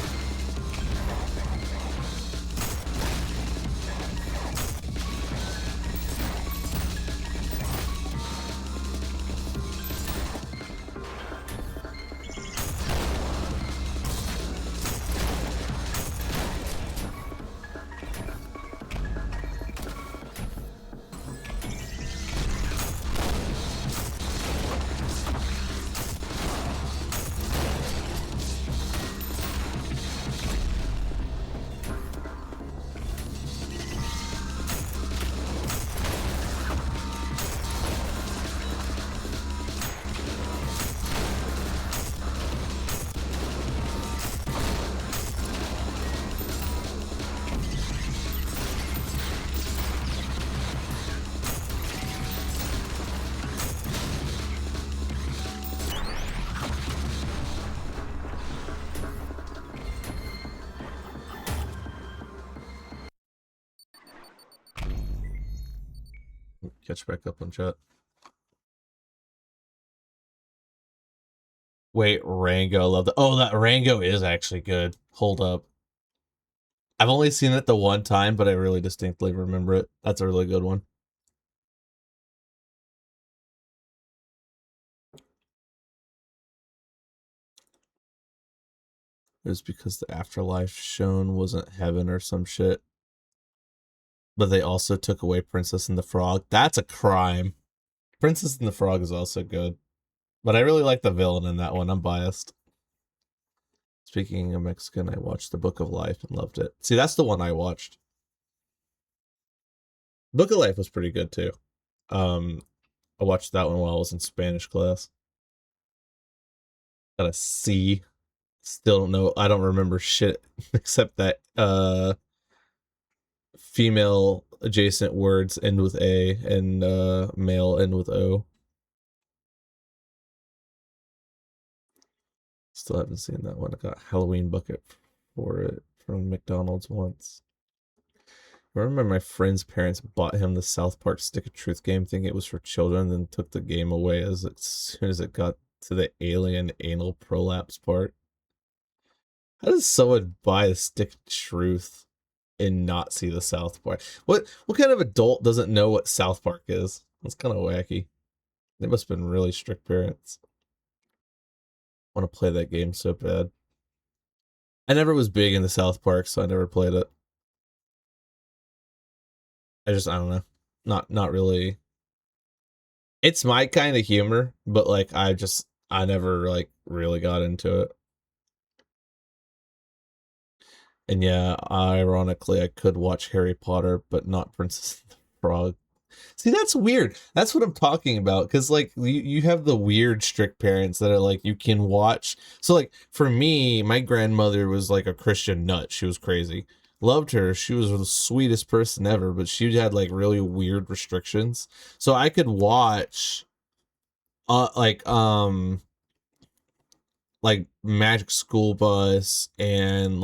Catch back up on chat. Wait, Rango, love that. Oh, that Rango is actually good. Hold up. I've only seen it the one time, but I really distinctly remember it. That's a really good one. It was because the afterlife shown wasn't heaven or some shit. But they also took away Princess and the Frog. That's a crime. Princess and the Frog is also good. But I really like the villain in that one. I'm biased. Speaking of Mexican, I watched The Book of Life and loved it. See, that's the one I watched. Book of Life was pretty good too. I watched that one while I was in Spanish class. Got a C. Still don't know. I don't remember shit except that female adjacent words end with A and male end with O. Still haven't seen that one. I got a Halloween bucket for it from McDonald's once. I remember my friend's parents bought him the South Park Stick of Truth game thinking it was for children, then took the game away as soon as it got to the alien anal prolapse part. How does someone buy a Stick of Truth and not see the South Park? What kind of adult doesn't know what South Park is? That's kind of wacky. They must have been really strict parents. I want to play that game so bad. I never was big into South Park, so I never played it. I don't know. Not really. It's my kind of humor, but like I never like really got into it. And yeah, ironically, I could watch Harry Potter, but not Princess and the Frog. See, that's weird. That's what I'm talking about. Because, like, you have the weird, strict parents that are like, you can watch. So, like, for me, my grandmother was like a Christian nut. She was crazy. Loved her. She was the sweetest person ever, but she had like really weird restrictions. So I could watch, uh, like, um, like Magic School Bus and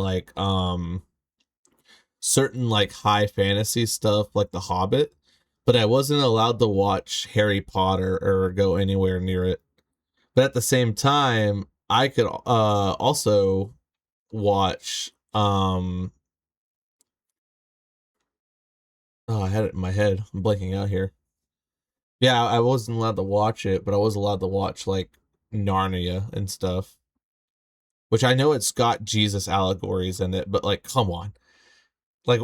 certain like high fantasy stuff like The Hobbit, but I wasn't allowed to watch Harry Potter or go anywhere near it. But at the same time, I could also watch oh, I had it in my head. I'm blanking out here. Yeah, I wasn't allowed to watch it, but I was allowed to watch like Narnia and stuff, which I know it's got Jesus allegories in it, but like come on. Like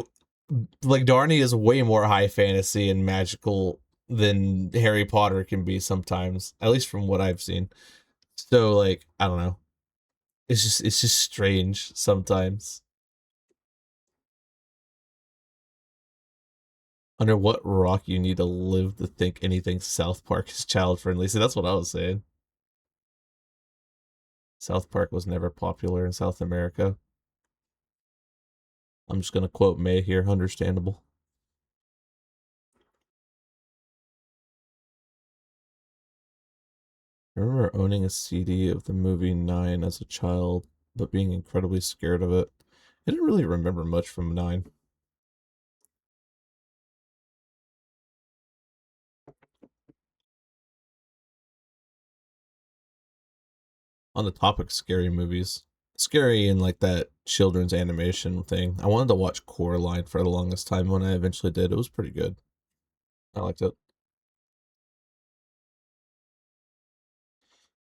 Narnia is way more high fantasy and magical than Harry Potter can be sometimes, at least from what I've seen. So like, I don't know. It's just strange sometimes. Under what rock you need to live to think anything South Park is child friendly. See, that's what I was saying. South Park was never popular in South America. I'm just gonna quote May here, understandable. I remember owning a CD of the movie Nine as a child, but being incredibly scared of it. I didn't really remember much from Nine. On the topic of scary movies, scary and like that children's animation thing. I wanted to watch Coraline for the longest time. When I eventually did, it was pretty good. I liked it.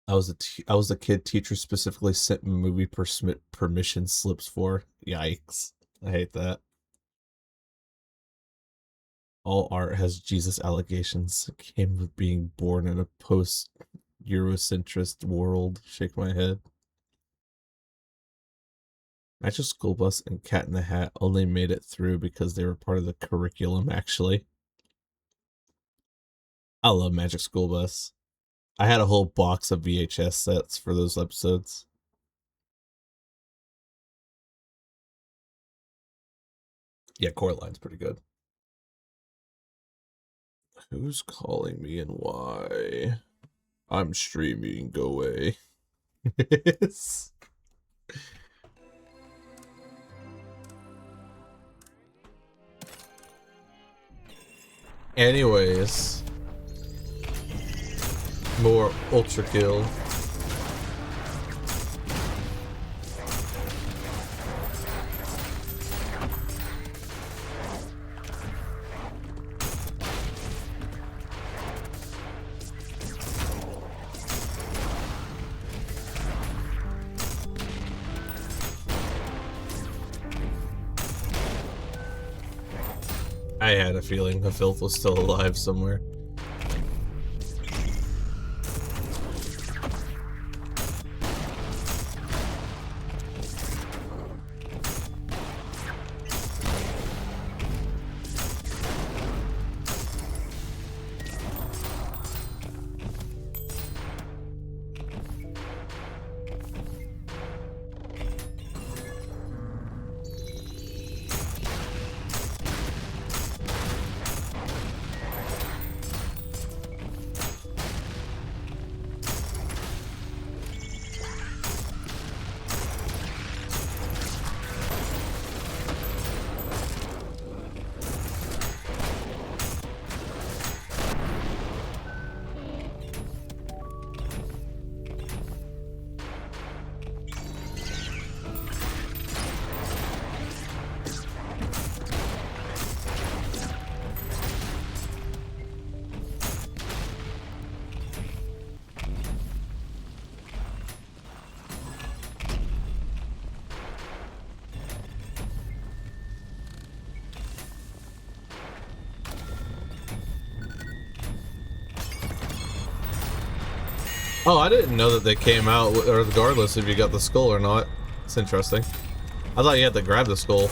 I was the kid teacher specifically sent movie permission slips for. Yikes! I hate that. All art has Jesus allegations. It came with being born in a post Eurocentrist world. Shake my head. Magic School Bus and Cat in the Hat only made it through because they were part of the curriculum, actually. I love Magic School Bus. I had a whole box of VHS sets for those episodes. Yeah, Coraline's pretty good. Who's calling me and why? I'm streaming, go away. Anyways, more Ultra Kill. I had a feeling the filth was still alive somewhere. Oh, I didn't know that they came out, or regardless if you got the skull or not. It's interesting. I thought you had to grab the skull.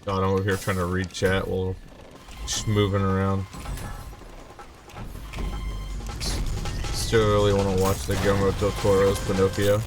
God, I'm over here trying to read chat while just moving around. Still really want to watch the Guillermo del Toro's Pinocchio.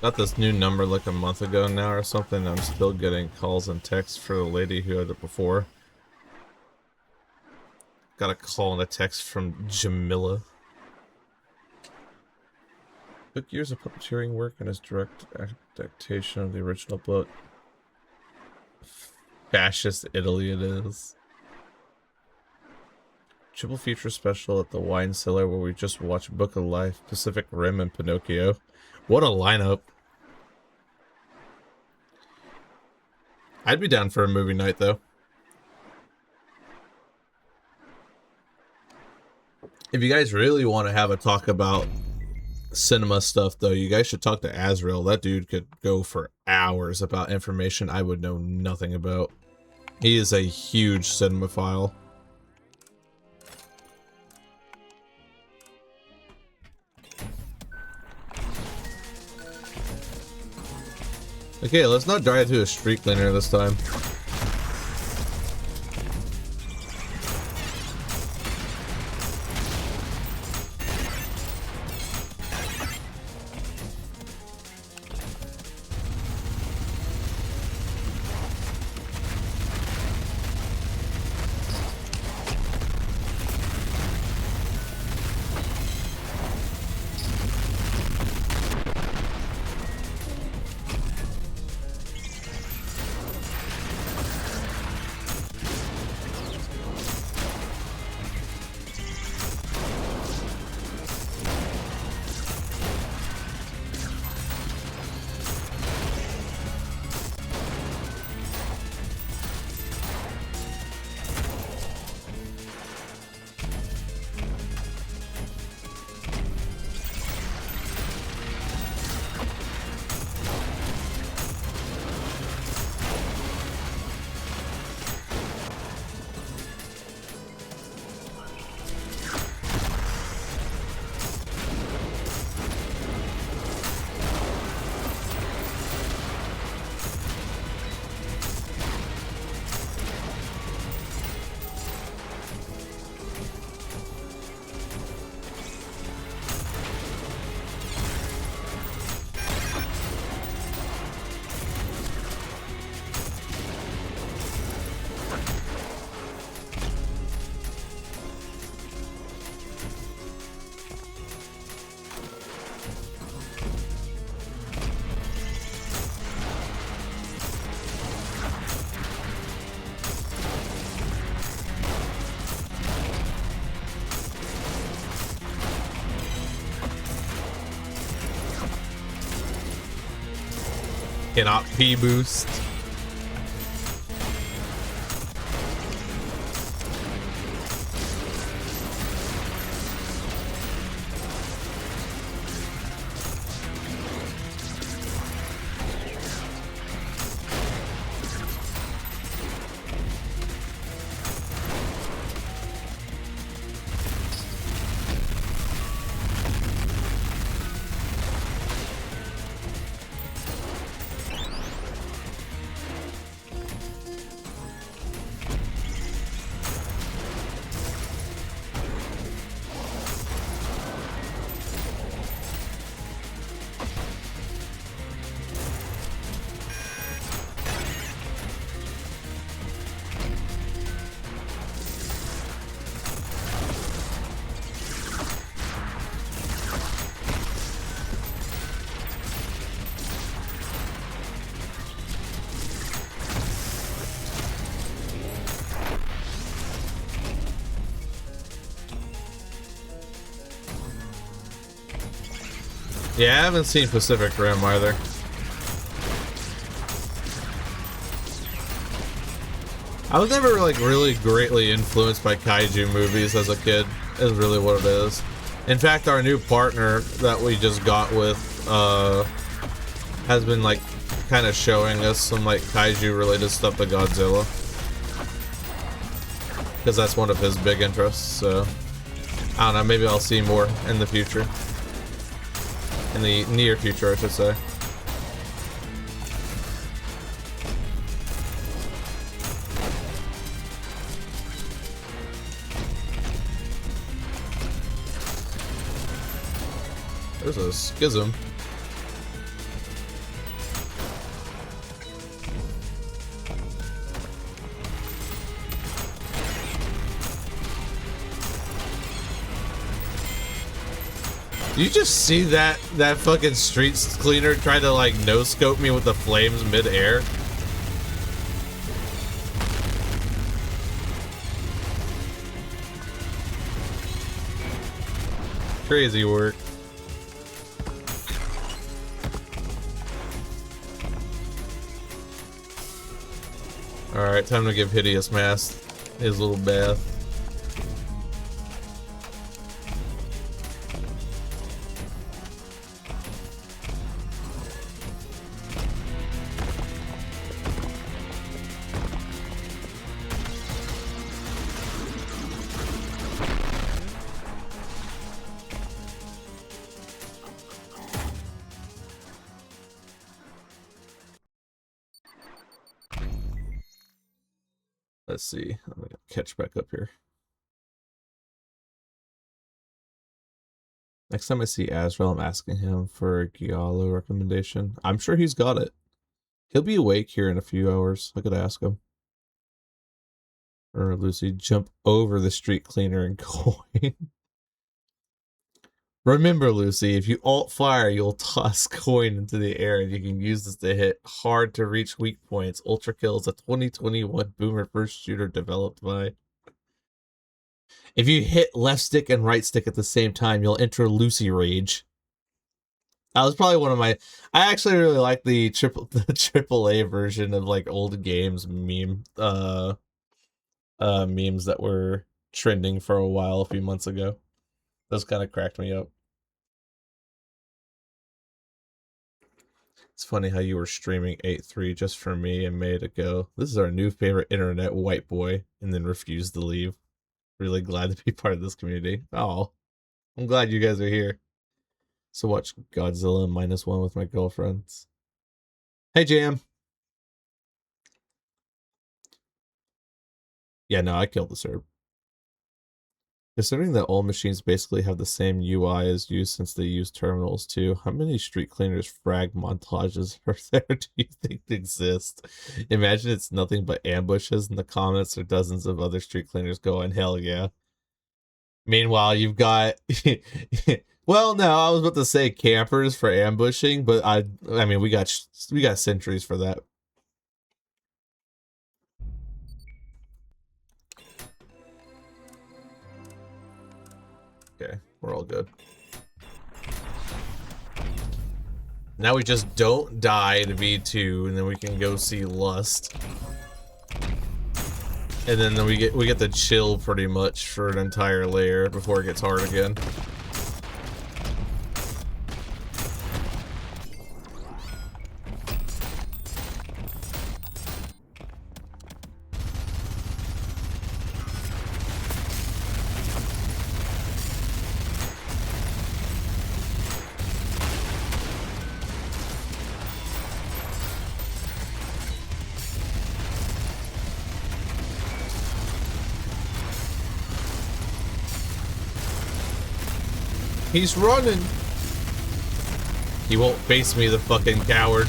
Got this new number like a month ago now or something. I'm still getting calls and texts for the lady who had it before. Got a call and a text from Jamila. Took years of puppeteering work and his direct adaptation of the original book. Fascist Italy it is. Triple feature special at the wine cellar where we just watch Book of Life, Pacific Rim, and Pinocchio. What a lineup. I'd be down for a movie night though. If you guys really want to have a talk about cinema stuff though, you guys should talk to Azrael. That dude could go for hours about information I would know nothing about. He is a huge cinemaphile. Okay, let's not drive to a street cleaner this time. Cannot P boost. Yeah, I haven't seen Pacific Rim either. I was never like really greatly influenced by kaiju movies as a kid, is really what it is. In fact, our new partner that we just got with has been like kind of showing us some like kaiju related stuff to Godzilla, because that's one of his big interests. So I don't know, maybe I'll see more in the future, in the near future I should say. There's a schism. You just see that fucking street cleaner try to like no scope me with the flames mid-air? Crazy work. Alright, time to give Hideous Mask his little bath. Let's see. I'm gonna catch back up here. Next time I see Azrael, I'm asking him for a Giallo recommendation. I'm sure he's got it. He'll be awake here in a few hours. I could ask him. Or Lucy, jump over the street cleaner and coin. Remember, Lucy, if you alt fire, you'll toss coin into the air and you can use this to hit hard to reach weak points. Ultra Kill is a 2021 boomer first shooter developed by. If you hit left stick and right stick at the same time, you'll enter Lucy Rage. That was probably one of my. I actually really like the AAA version of like old games memes that were trending for a while a few months ago. Those kind of cracked me up. It's funny how you were streaming 8.3 just for me and made it go, this is our new favorite internet white boy, and then refused to leave. Really glad to be part of this community. Oh, I'm glad you guys are here. So watch Godzilla -1 with my girlfriends. Hey, Jam. Yeah, no, I killed the Serb. Considering that all machines basically have the same UI as you since they use terminals too, how many street cleaners frag montages are there do you think exist? Imagine it's nothing but ambushes and the comments or dozens of other street cleaners going, hell yeah. Meanwhile, you've got... well, no, I was about to say campers for ambushing, but I mean, we got sentries for that. Okay, we're all good. Now we just don't die to V2, and then we can go see Lust. And then we get to chill pretty much for an entire layer before it gets hard again. He's running. He won't face me, the fucking coward.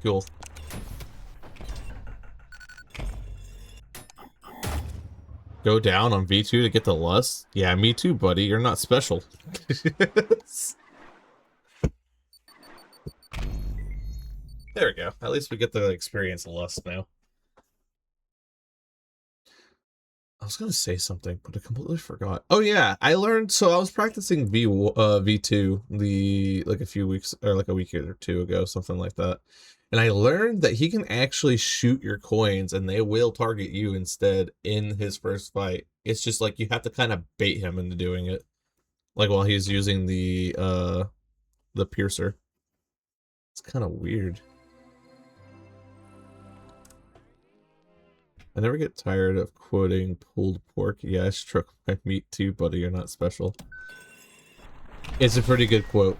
Cool. Go down on V2 to get the lust? Yeah, me too, buddy. You're not special. There we go. At least we get to experience lust now. I was gonna say something, but I completely forgot. Oh yeah, I learned. So I was practicing V2 like a few weeks or like a week or two ago, something like that. And I learned that he can actually shoot your coins, and they will target you instead in his first fight. It's just like you have to kind of bait him into doing it, like while he's using the piercer. It's kind of weird. I never get tired of quoting pulled pork. Yeah, I struck my meat too, buddy. You're not special. It's a pretty good quote.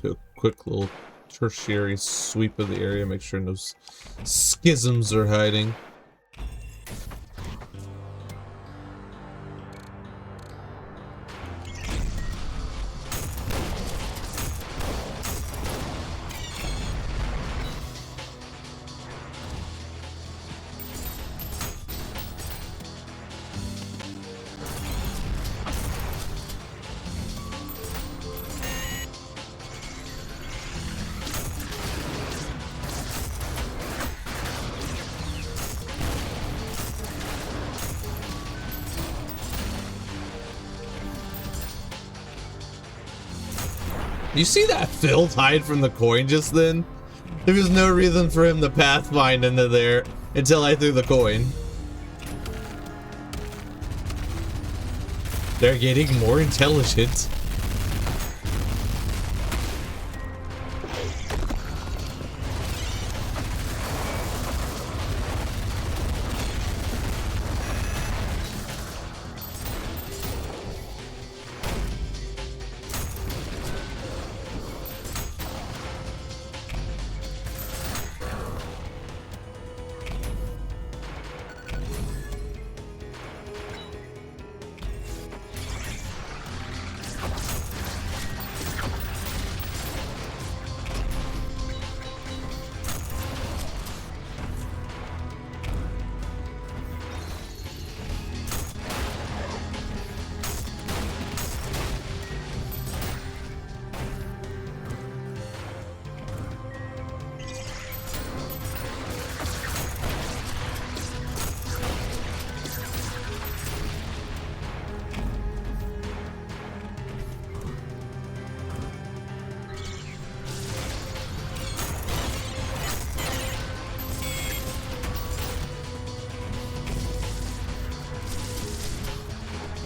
To a quick little tertiary sweep of the area, make sure no schisms are hiding. You see that filth hide from the coin just then? There was no reason for him to pathfind into there until I threw the coin. They're getting more intelligent.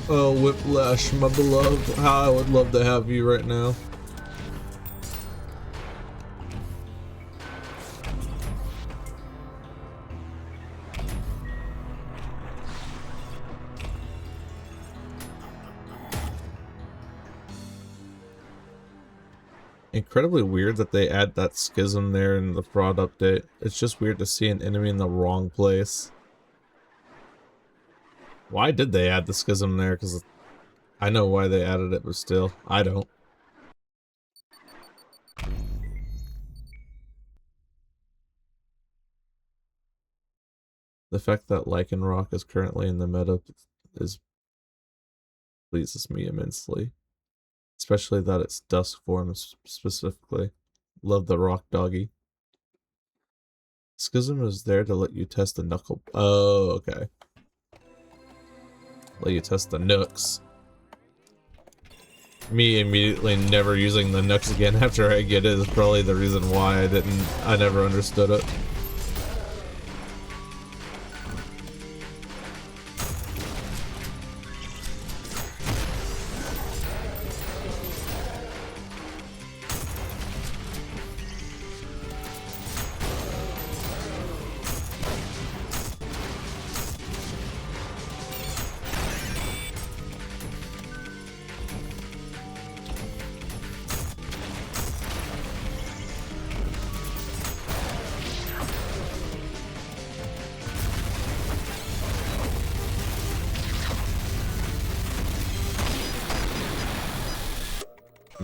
Oh, Whiplash, my beloved. How I would love to have you right now. Incredibly weird that they add that schism there in the fraud update. It's just weird to see an enemy in the wrong place. Why did they add the schism there? Because I know why they added it, but still, I don't. The fact that Lichen Rock is currently in the meta pleases me immensely. Especially that it's dusk form specifically. Love the rock doggy. Schism is there to let you test the knuckle. Oh, okay. Let you test the nooks. Me immediately never using the nooks again after I get it is probably the reason why I never understood it.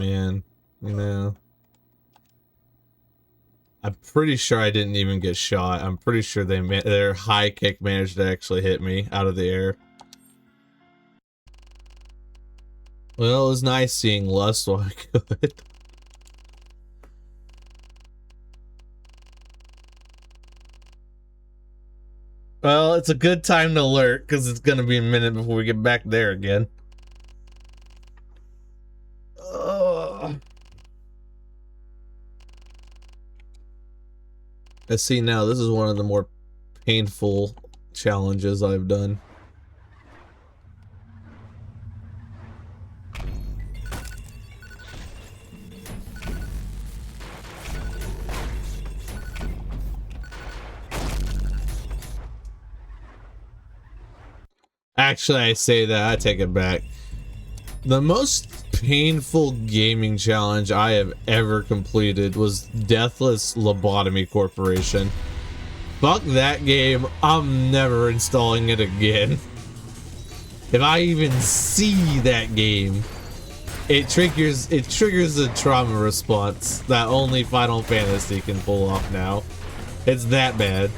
man. You know. I'm pretty sure I didn't even get shot. I'm pretty sure their high kick managed to actually hit me out of the air. Well, it was nice seeing Lust while I could. Well, it's a good time to lurk, because it's going to be a minute before we get back there again. I see now, this is one of the more painful challenges I've done. Actually, I say that, I take it back. The most painful gaming challenge I have ever completed was Deathless Lobotomy Corporation. Fuck that game, I'm never installing it again. If I even see that game, it triggers a trauma response that only Final Fantasy can pull off now. It's that bad.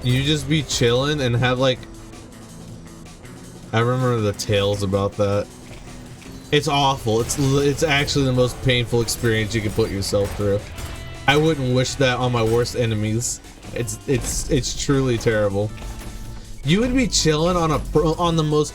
You just be chilling and have like, I remember the tales about that. It's awful. It's actually the most painful experience you can put yourself through. I wouldn't wish that on my worst enemies. It's truly terrible. You would be chilling on the most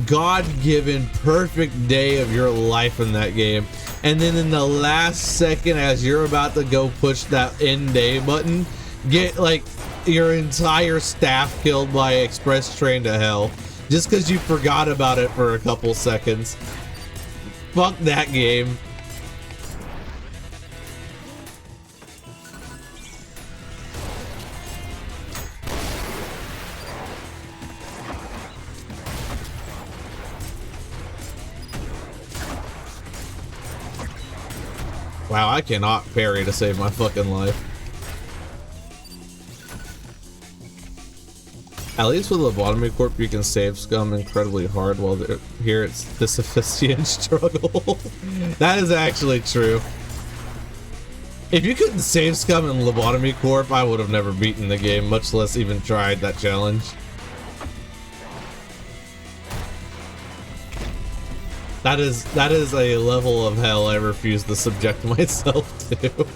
God-given perfect day of your life in that game, and then in the last second, as you're about to go push that end day button, get like your entire staff killed by express train to hell just because you forgot about it for a couple seconds. Fuck that game. Wow, I cannot parry to save my fucking life. At least with Lobotomy Corp, you can save scum incredibly hard, while here it's the Sophistian struggle. That is actually true. If you couldn't save scum in Lobotomy Corp, I would have never beaten the game, much less even tried that challenge. That is a level of hell I refuse to subject myself to.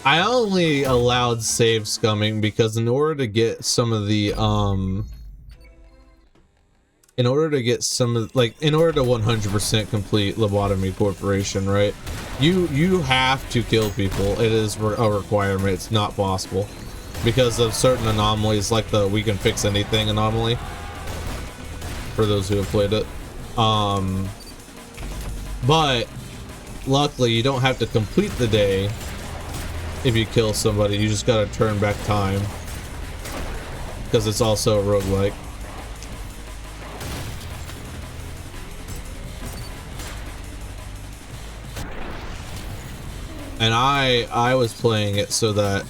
I only allowed save scumming because in order to get some of the in order to 100% complete Lobotomy Corporation, right? You have to kill people. It is a requirement. It's not possible because of certain anomalies, like the "we can fix anything" anomaly. For those who have played it, but luckily you don't have to complete the day. If you kill somebody, you just gotta turn back time. Because it's also a roguelike. And I was playing it so that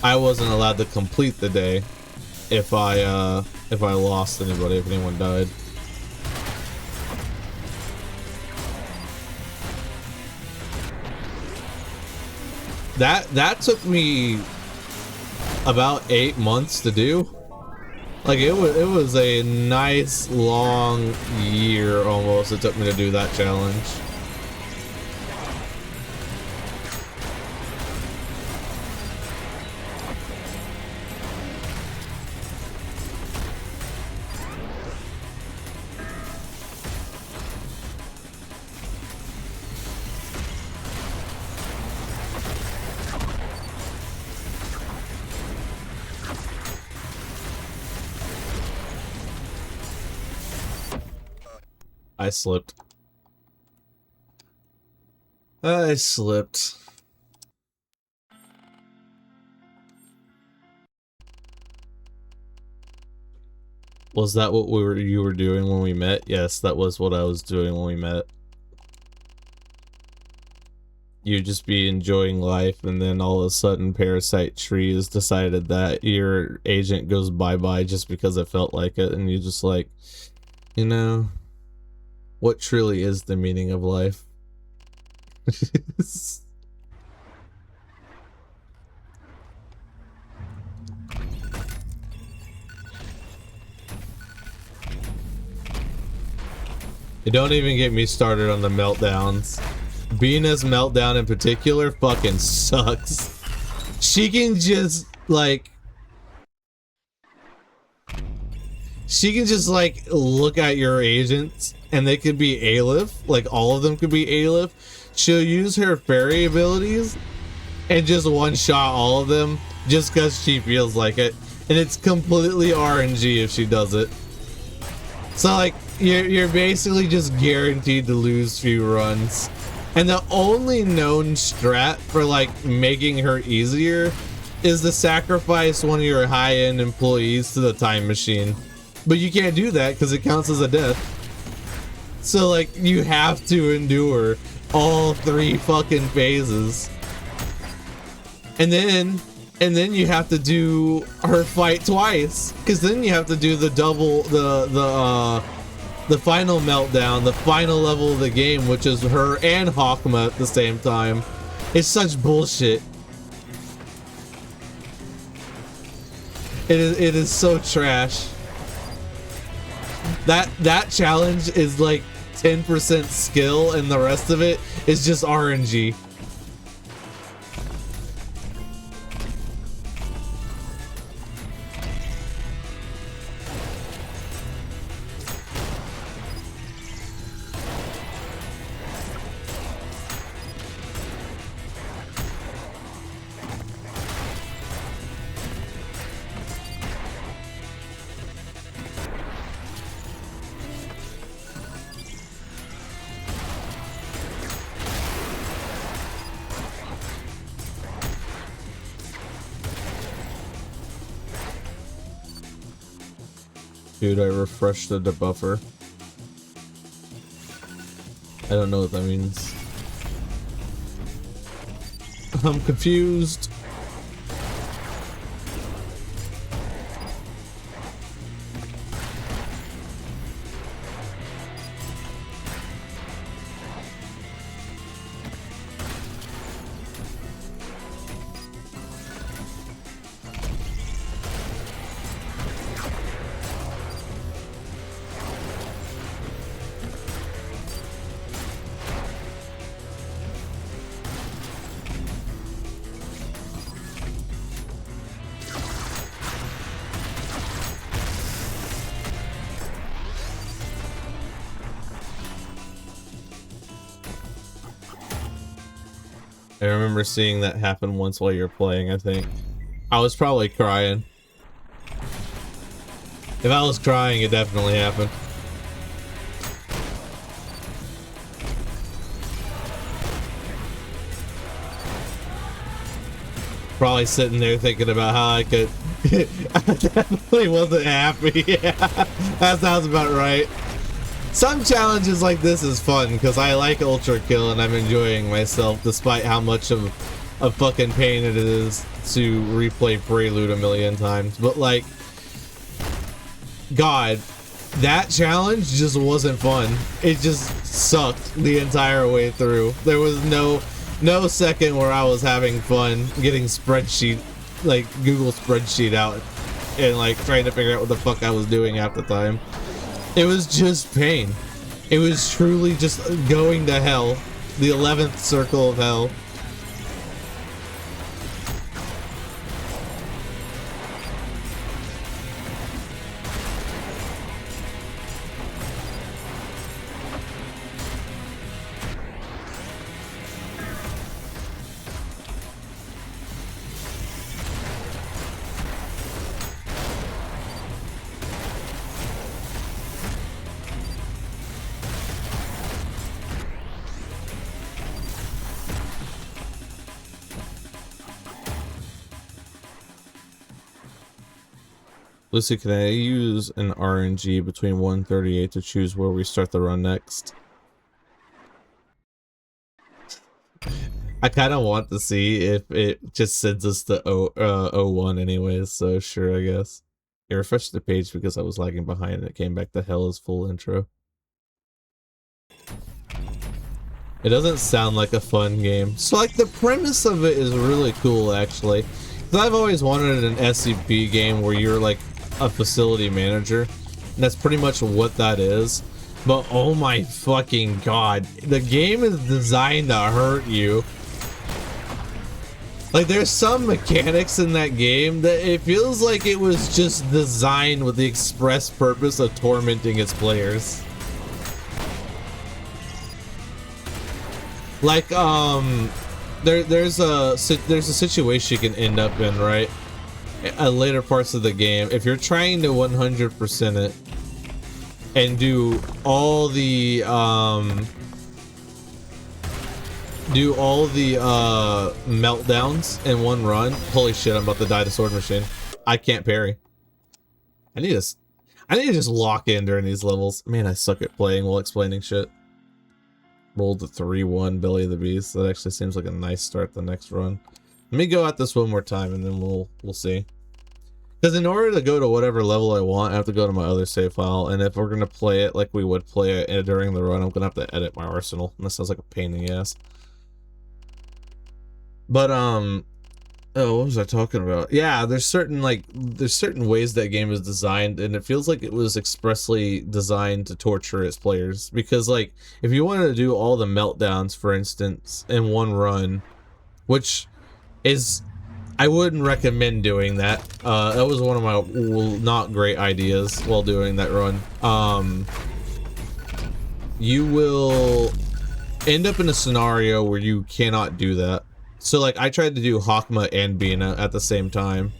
I wasn't allowed to complete the day if I lost anybody, if anyone died. That took me about 8 months to do. Like it was a nice long year almost it took me to do that challenge. I slipped. I slipped. Was that what you were doing when we met? Yes, that was what I was doing when we met. You'd just be enjoying life, and then all of a sudden Parasite Trees decided that your agent goes bye-bye just because it felt like it, and you just like, you know, what truly is the meaning of life? Don't even get me started on the meltdowns. Bina's meltdown in particular fucking sucks. She can just like look at your agents and they could be Aleph, like all of them could be Aleph. She'll use her fairy abilities and just one-shot all of them just because she feels like it, and it's completely RNG if she does it. So like you're basically just guaranteed to lose few runs. And the only known strat for like making her easier is to sacrifice one of your high-end employees to the time machine. But you can't do that because it counts as a death. So like you have to endure all 3 fucking phases. And then you have to do her fight twice, because then you have to do the double, the final meltdown, the final level of the game, which is her and Hawkma at the same time. It's such bullshit. It is so trash. That challenge is like 10% skill, and the rest of it is just RNG. Dude, I refreshed the debuffer. I don't know what that means. I'm confused. I remember seeing that happen once while you were playing, I think. I was probably crying. If I was crying, it definitely happened. Probably sitting there thinking about how I could... I definitely wasn't happy. Yeah, that sounds about right. Some challenges like this is fun because I like Ultra Kill and I'm enjoying myself despite how much of a fucking pain it is to replay Prelude a million times. But like, God, that challenge just wasn't fun. It just sucked the entire way through. There was no second where I was having fun getting spreadsheet, like Google spreadsheet out and like trying to figure out what the fuck I was doing half the time. It was just pain. It was truly just going to hell. The 11th circle of hell. Lucy, can I use an RNG between 138 to choose where we start the run next? I kind of want to see if it just sends us to 01 anyways, so sure, I guess. It refreshed the page because I was lagging behind and it came back to hell as full intro. It doesn't sound like a fun game. So like the premise of it is really cool actually. Because I've always wanted an SCP game where you're like a facility manager. And that's pretty much what that is. But oh my fucking god. The game is designed to hurt you. Like there's some mechanics in that game that it feels like it was just designed with the express purpose of tormenting its players. Like there's a situation you can end up in, right? At later parts of the game, if you're trying to 100% it and do all the meltdowns in one run. Holy shit, I'm about to die to sword machine. I can't parry. I need to just lock in during these levels. Man, I suck at playing while explaining shit. Rolled the 3-1 Belly of the Beast. That actually seems like a nice start the next run. Let me go at this one more time and then we'll see. Because in order to go to whatever level I want, I have to go to my other save file. And if we're going to play it like we would play it during the run, I'm going to have to edit my arsenal. And that sounds like a pain in the ass. But, oh, what was I talking about? Yeah, there's certain ways that game is designed, and it feels like it was expressly designed to torture its players. Because, like, if you wanted to do all the meltdowns, for instance, in one run, which is... I wouldn't recommend doing that. That was one of my not great ideas while doing that run. You will end up in a scenario where you cannot do that. So like I tried to do Hakma and Bina at the same time.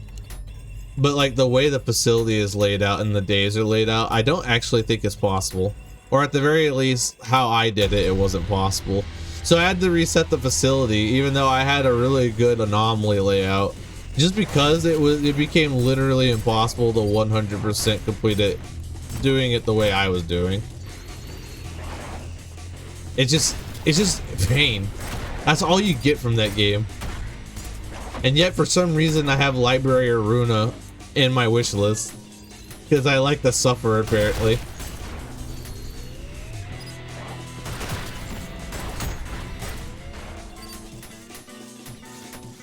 But like the way the facility is laid out and the days are laid out, I don't actually think it's possible. Or at the very least, how I did it, it wasn't possible. So I had to reset the facility, even though I had a really good anomaly layout, just because it became literally impossible to 100% complete it, doing it the way I was doing. It's just pain. That's all you get from that game. And yet, for some reason, I have Library of Runa in my wish list because I like the suffer apparently.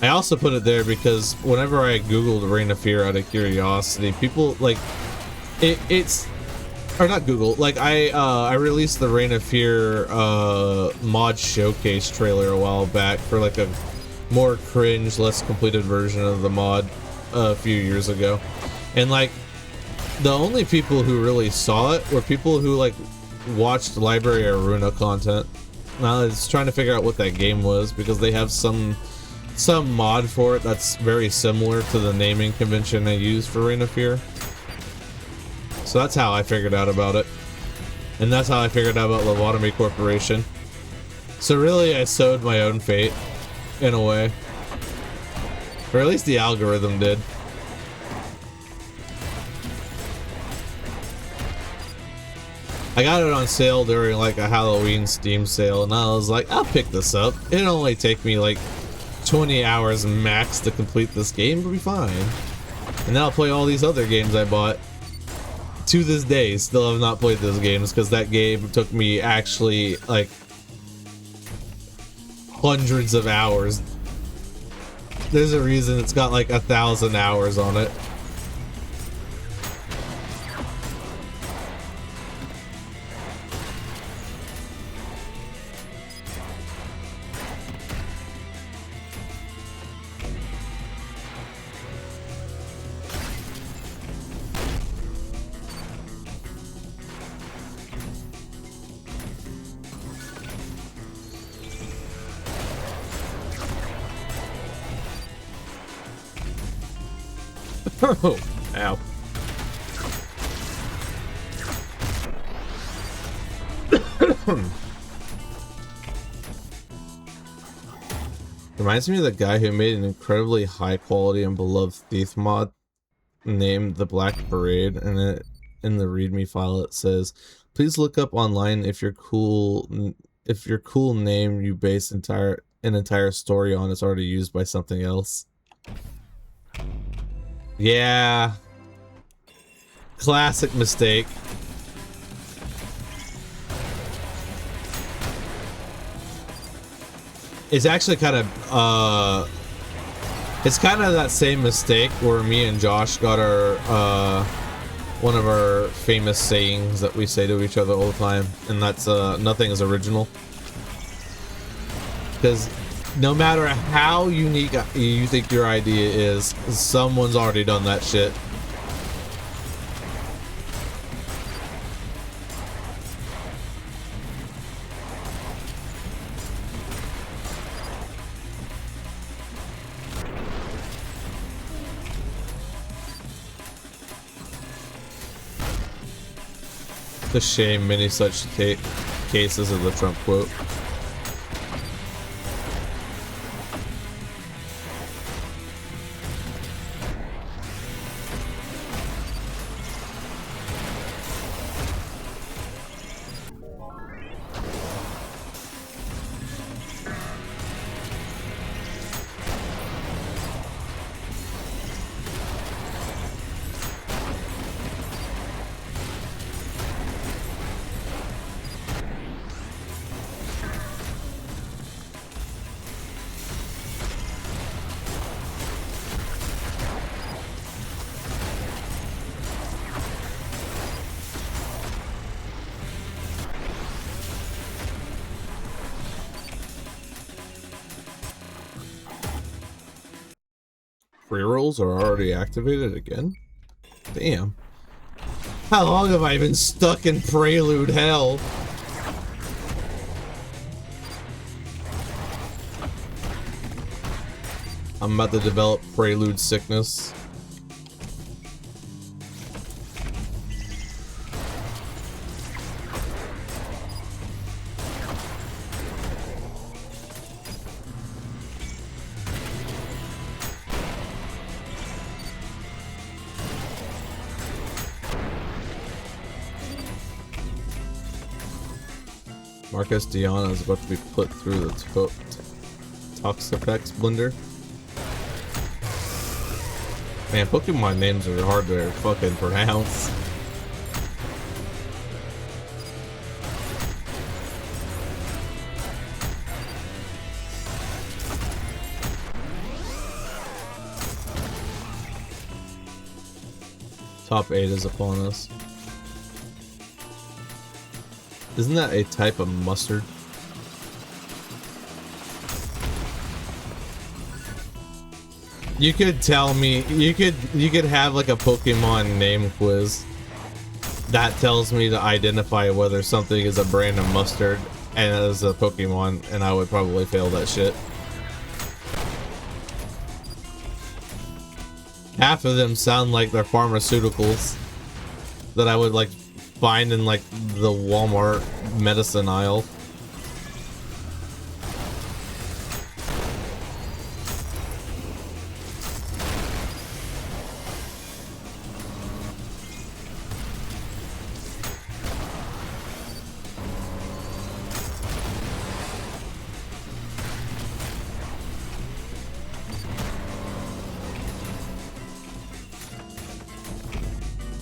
I also put it there because whenever I googled Reign of Fear out of curiosity, people like it's or not Google, like I released the Reign of Fear mod showcase trailer a while back for like a more cringe, less completed version of the mod a few years ago, and like the only people who really saw it were people who like watched Library of Runa content. Now it's trying to figure out what that game was because they have some mod for it that's very similar to the naming convention I used for Reign of Fear. So that's how I figured out about it. And that's how I figured out about Lobotomy Corporation. So really I sowed my own fate, in a way. Or at least the algorithm did. I got it on sale during like a Halloween Steam sale and I was like, I'll pick this up. It'll only take me like 20 hours max to complete this game, it'll be fine. And now I'll play all these other games I bought. To this day, still have not played those games because that game took me actually like hundreds of hours. There's a reason it's got like 1,000 hours on it. Oh, ow. Reminds me of the guy who made an incredibly high quality and beloved Thief mod. named the Black Parade, and in the README file it says, "Please look up online if your cool name you base an entire story on is already used by something else." Yeah. Classic mistake. It's actually kind of it's kind of that same mistake where me and Josh got our one of our famous sayings that we say to each other all the time, and that's nothing is original. Because no matter how unique you think your idea is, someone's already done that shit. It's a shame many such cases of the Trump quote. Rerolls are already activated again? Damn. How long have I been stuck in prelude hell? I'm about to develop prelude sickness. Marcus Diana is about to be put through the Toxapex blender. Man, Pokemon names are hard to fucking pronounce. Top 8 is upon us. Isn't that a type of mustard? You could tell me, you could have like a Pokemon name quiz that tells me to identify whether something is a brand of mustard and is a Pokemon, and I would probably fail that shit. Half of them sound like they're pharmaceuticals that I would like find in like the Walmart medicine aisle.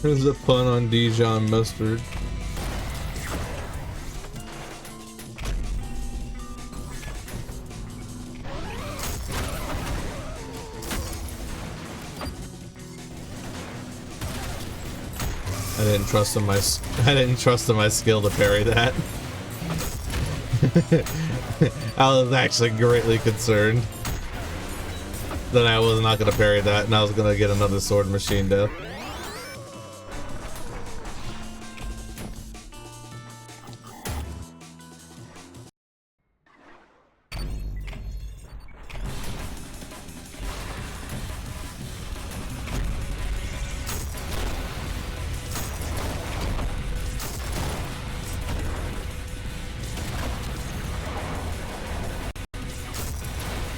There's a pun on Dijon mustard. I didn't trust in my skill to parry that. I was actually greatly concerned that I was not gonna parry that, and I was gonna get another sword machine death.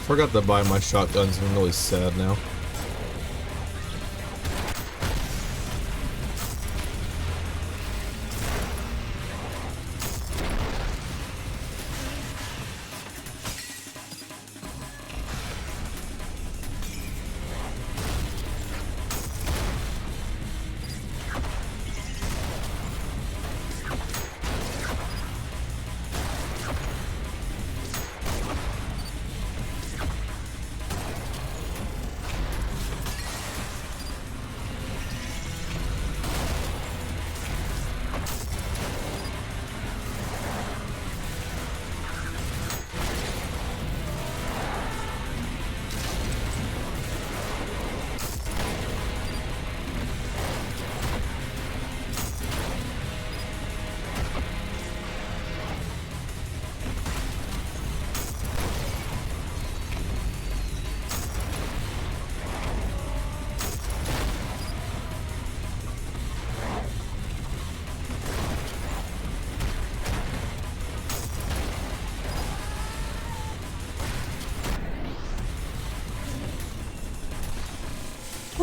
Forgot to buy my shotguns. I'm really sad now.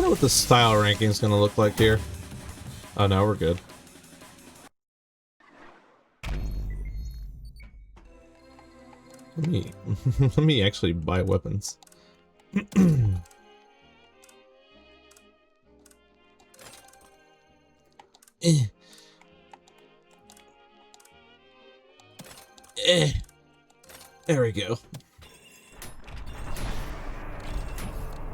wonder what the style ranking is going to look like here. Oh no, we're good. Let me let me actually buy weapons. There we go.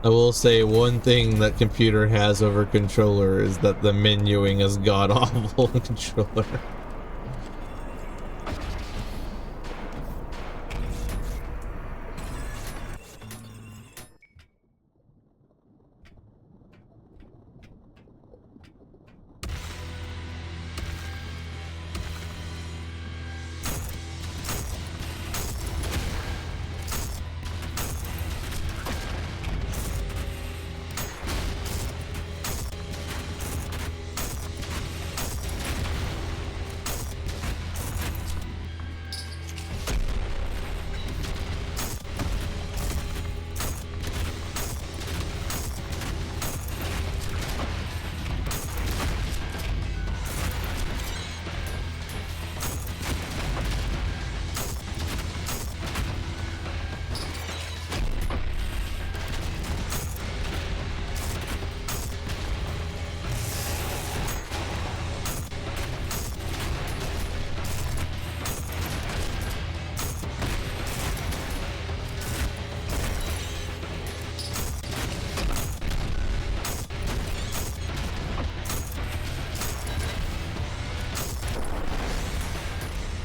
I will say one thing that computer has over controller is that the menuing is god awful in controller.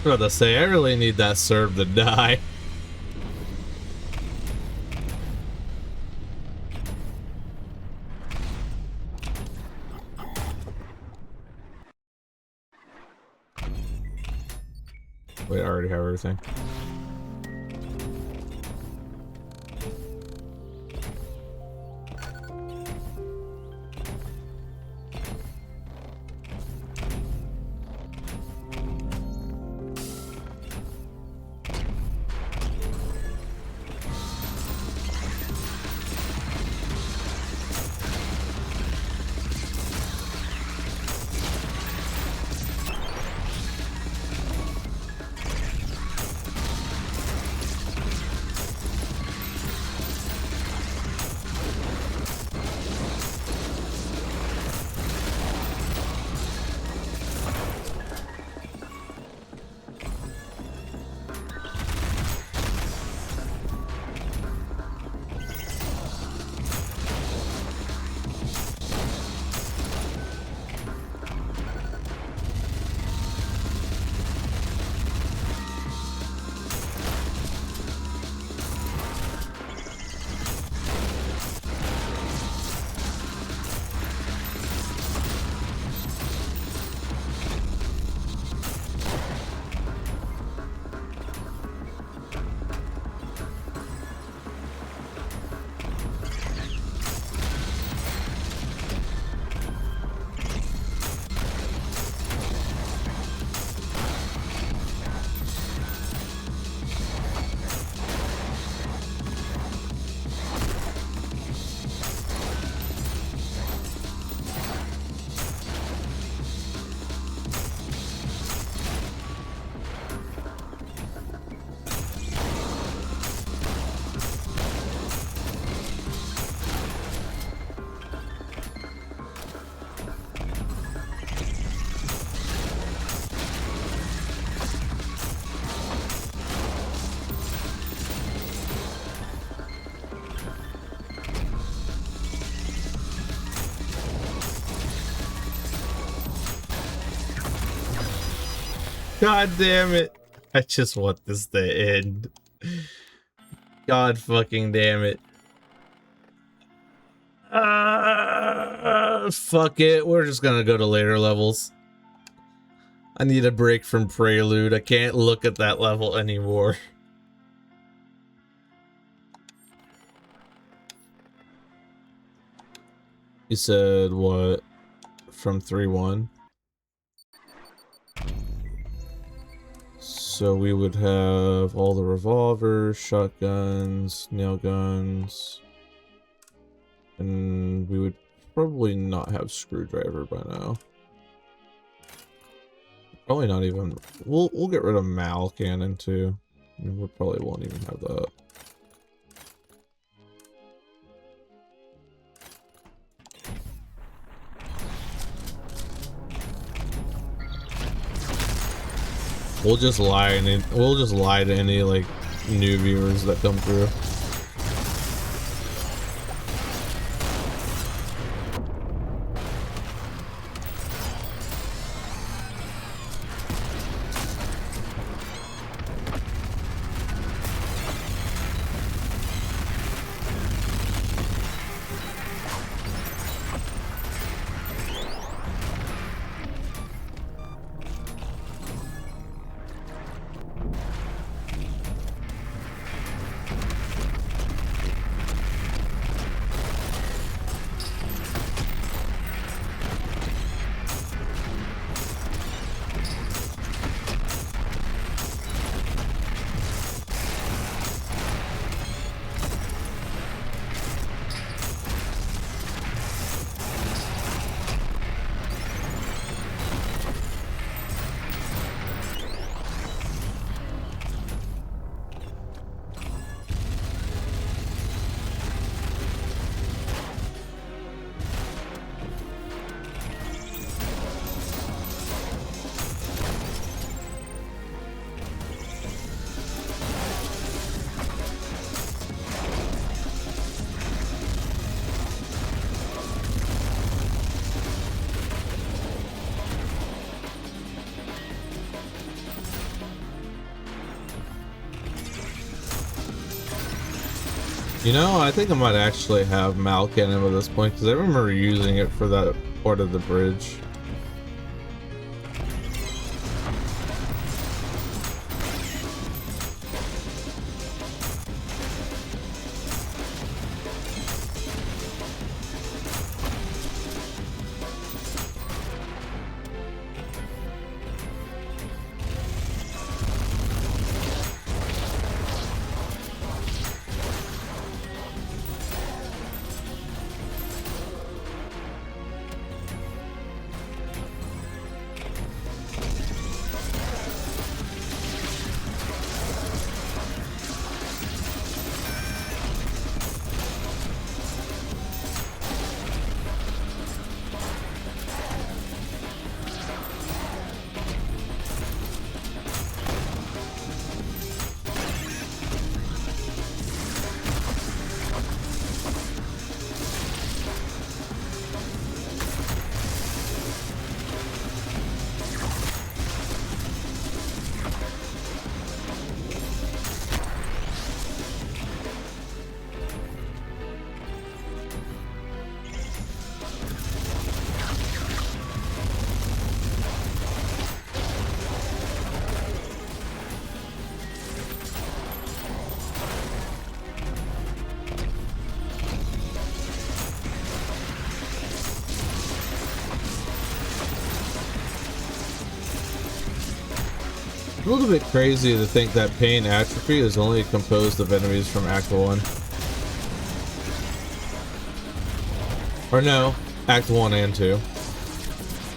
I was about to say, I really need that serve to die. Wait, I already have everything. God damn it. I just want this to end. God fucking damn it. Fuck it. We're just gonna go to later levels. I need a break from Prelude. I can't look at that level anymore. You said what? From 3-1? So we would have all the revolvers, shotguns, nail guns, and we would probably not have screwdriver by now. Probably not even. We'll get rid of Mal Cannon too. I mean, we probably won't even have that. We'll just lie and we'll just lie to any like new viewers that come through. You know, I think I might actually have Mal Cannon at this point because I remember using it for that part of the bridge. A little bit crazy to think that Pain Atrophy is only composed of enemies from Act 1. Or no, Act 1 and 2.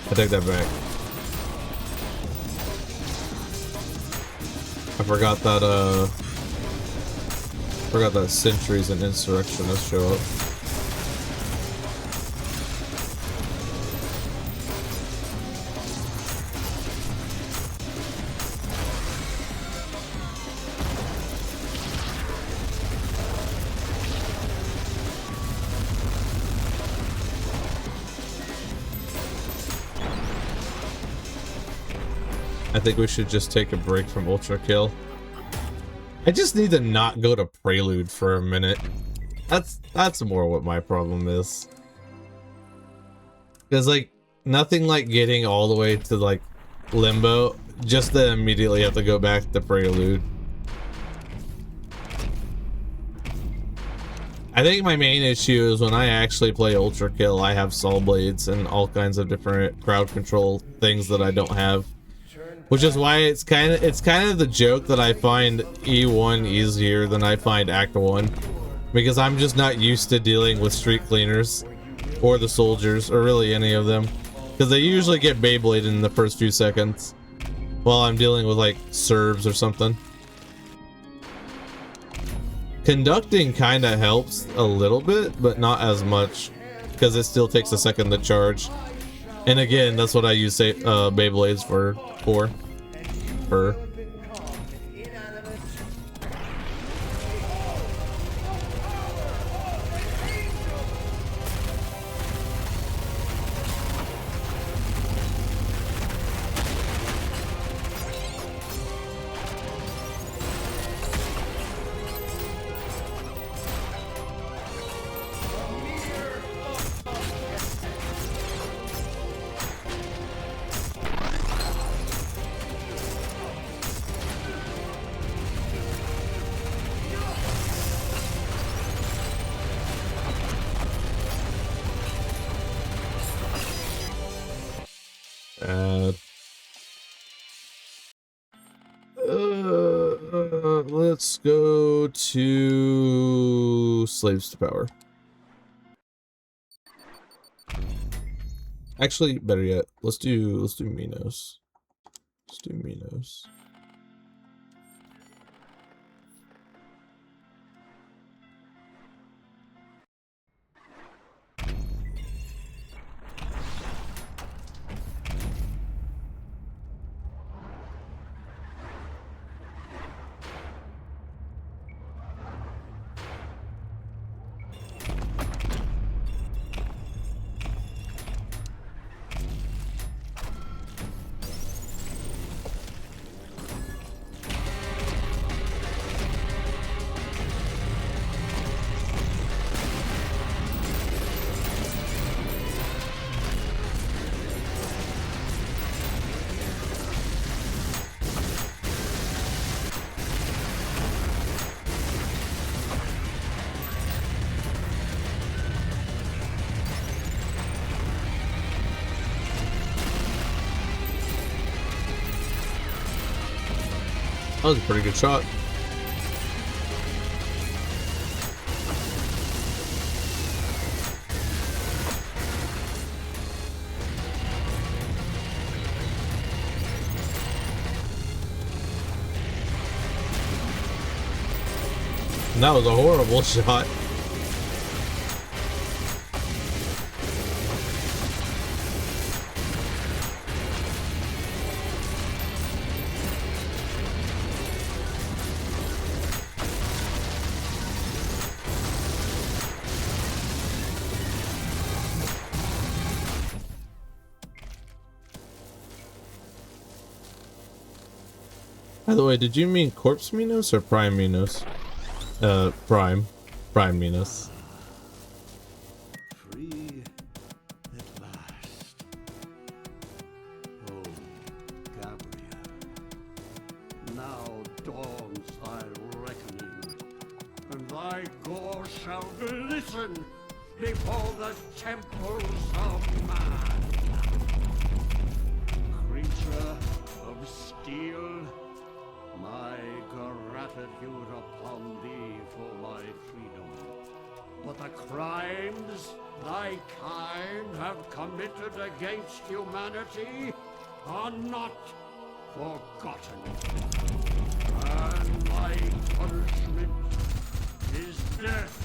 I take that back. I forgot that Sentries and Insurrectionists show up. I think we should just take a break from Ultra Kill. I just need to not go to Prelude for a minute. That's more what my problem is. Because like nothing like getting all the way to like Limbo just to immediately have to go back to Prelude. I think my main issue is when I actually play Ultra Kill, I have Saw Blades and all kinds of different crowd control things that I don't have. Which is why it's kind of the joke that I find E1 easier than I find Act 1. Because I'm just not used to dealing with street cleaners. or the soldiers, or really any of them, because they usually get Beyblade in the first few seconds while I'm dealing with like Serbs or something. Conducting kind of helps a little bit, but not as much, because it still takes a second to charge. And again, that's what I use Beyblades for. Let's go to Slaves to Power. Actually, better yet, let's do Minos. Let's do Minos. That was a pretty good shot. And that was a horrible shot. By the way, did you mean Corpse Minos or Prime Minos? Prime Minos. Free at last. Oh, Gabriel. Now dawns thy reckoning, and thy gore shall glisten before the temples of man. Creature of steel, my gratitude upon thee for my freedom. But the crimes thy kind have committed against humanity are not forgotten. And my punishment is death.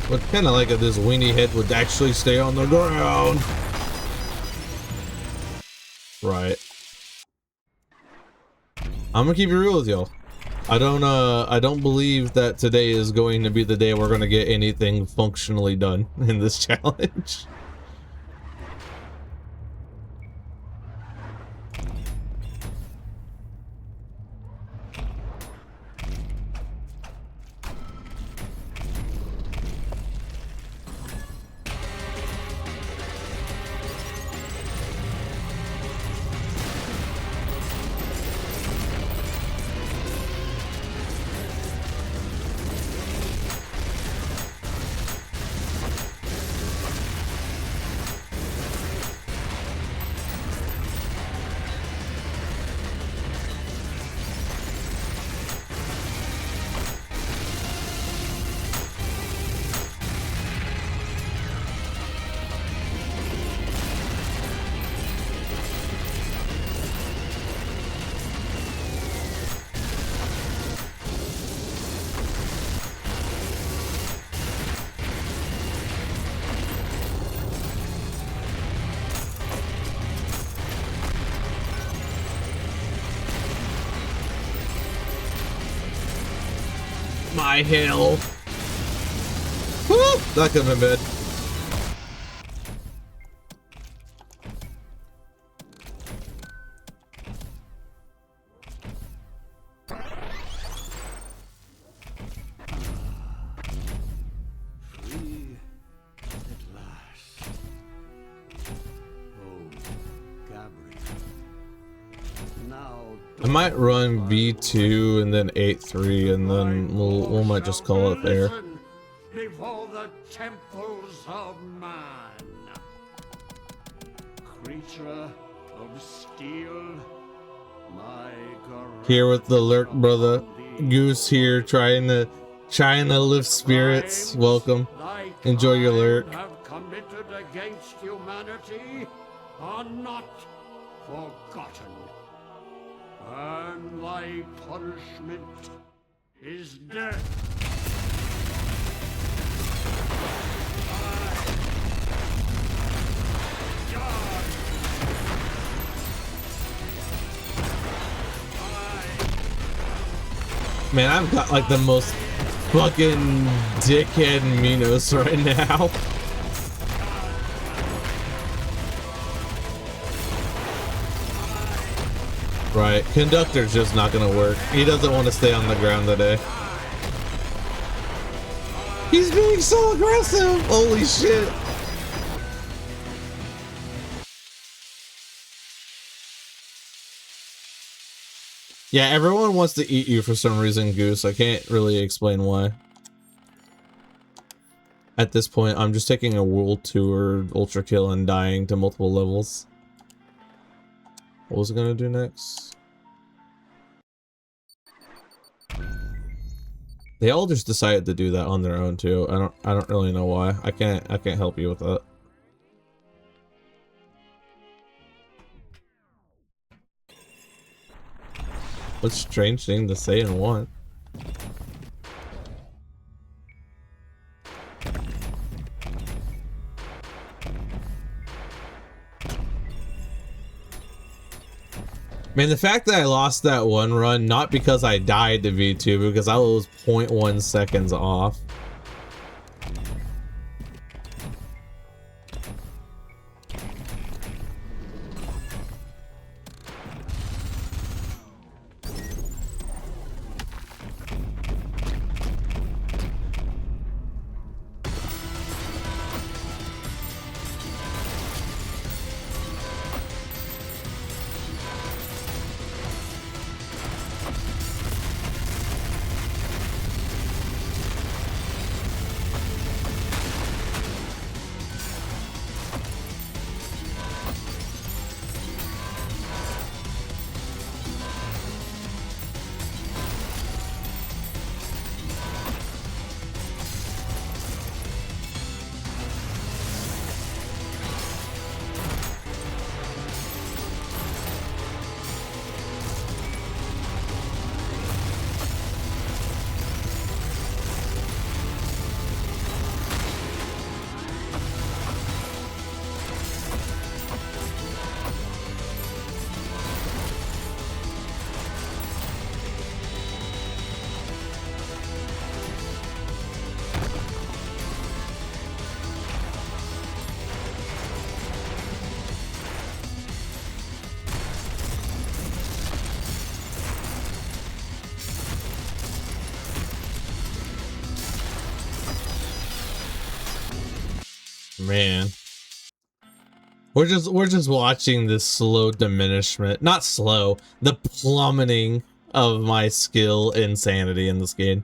But kind of like if this weenie head would actually stay on the ground. Right. I'm gonna keep it real with y'all. I don't believe that today is going to be the day we're gonna get anything functionally done in this challenge. my hill. Woo! That could have been bad. Free at last. Oh, Gabriel. Now I might run V2 and then 8-3 and then we might just call it there. Before the temples of man, creature of steel, my Here with the lurk, brother. Goose here trying to lift spirits. Welcome. Enjoy your lurk. Have committed against humanity are not forgotten, and thy punishment is death. Man, I've got like the most fucking dickhead Minos right now. Right, conductor's just not gonna work. He doesn't want to stay on the ground today. He's being so aggressive! Holy shit! Yeah, everyone wants to eat you for some reason, Goose. I can't really explain why. At this point, I'm just taking a world tour, ultra kill, and dying to multiple levels. What was it gonna do next? They all just decided to do that on their own too. I don't really know why. I can't help you with that. What strange thing to say and want. Man, the fact that I lost that one run, not because I died to V2, but because I was 0.1 seconds off. Man. We're just watching this slow diminishment. Not slow, the plummeting of my skill insanity in this game.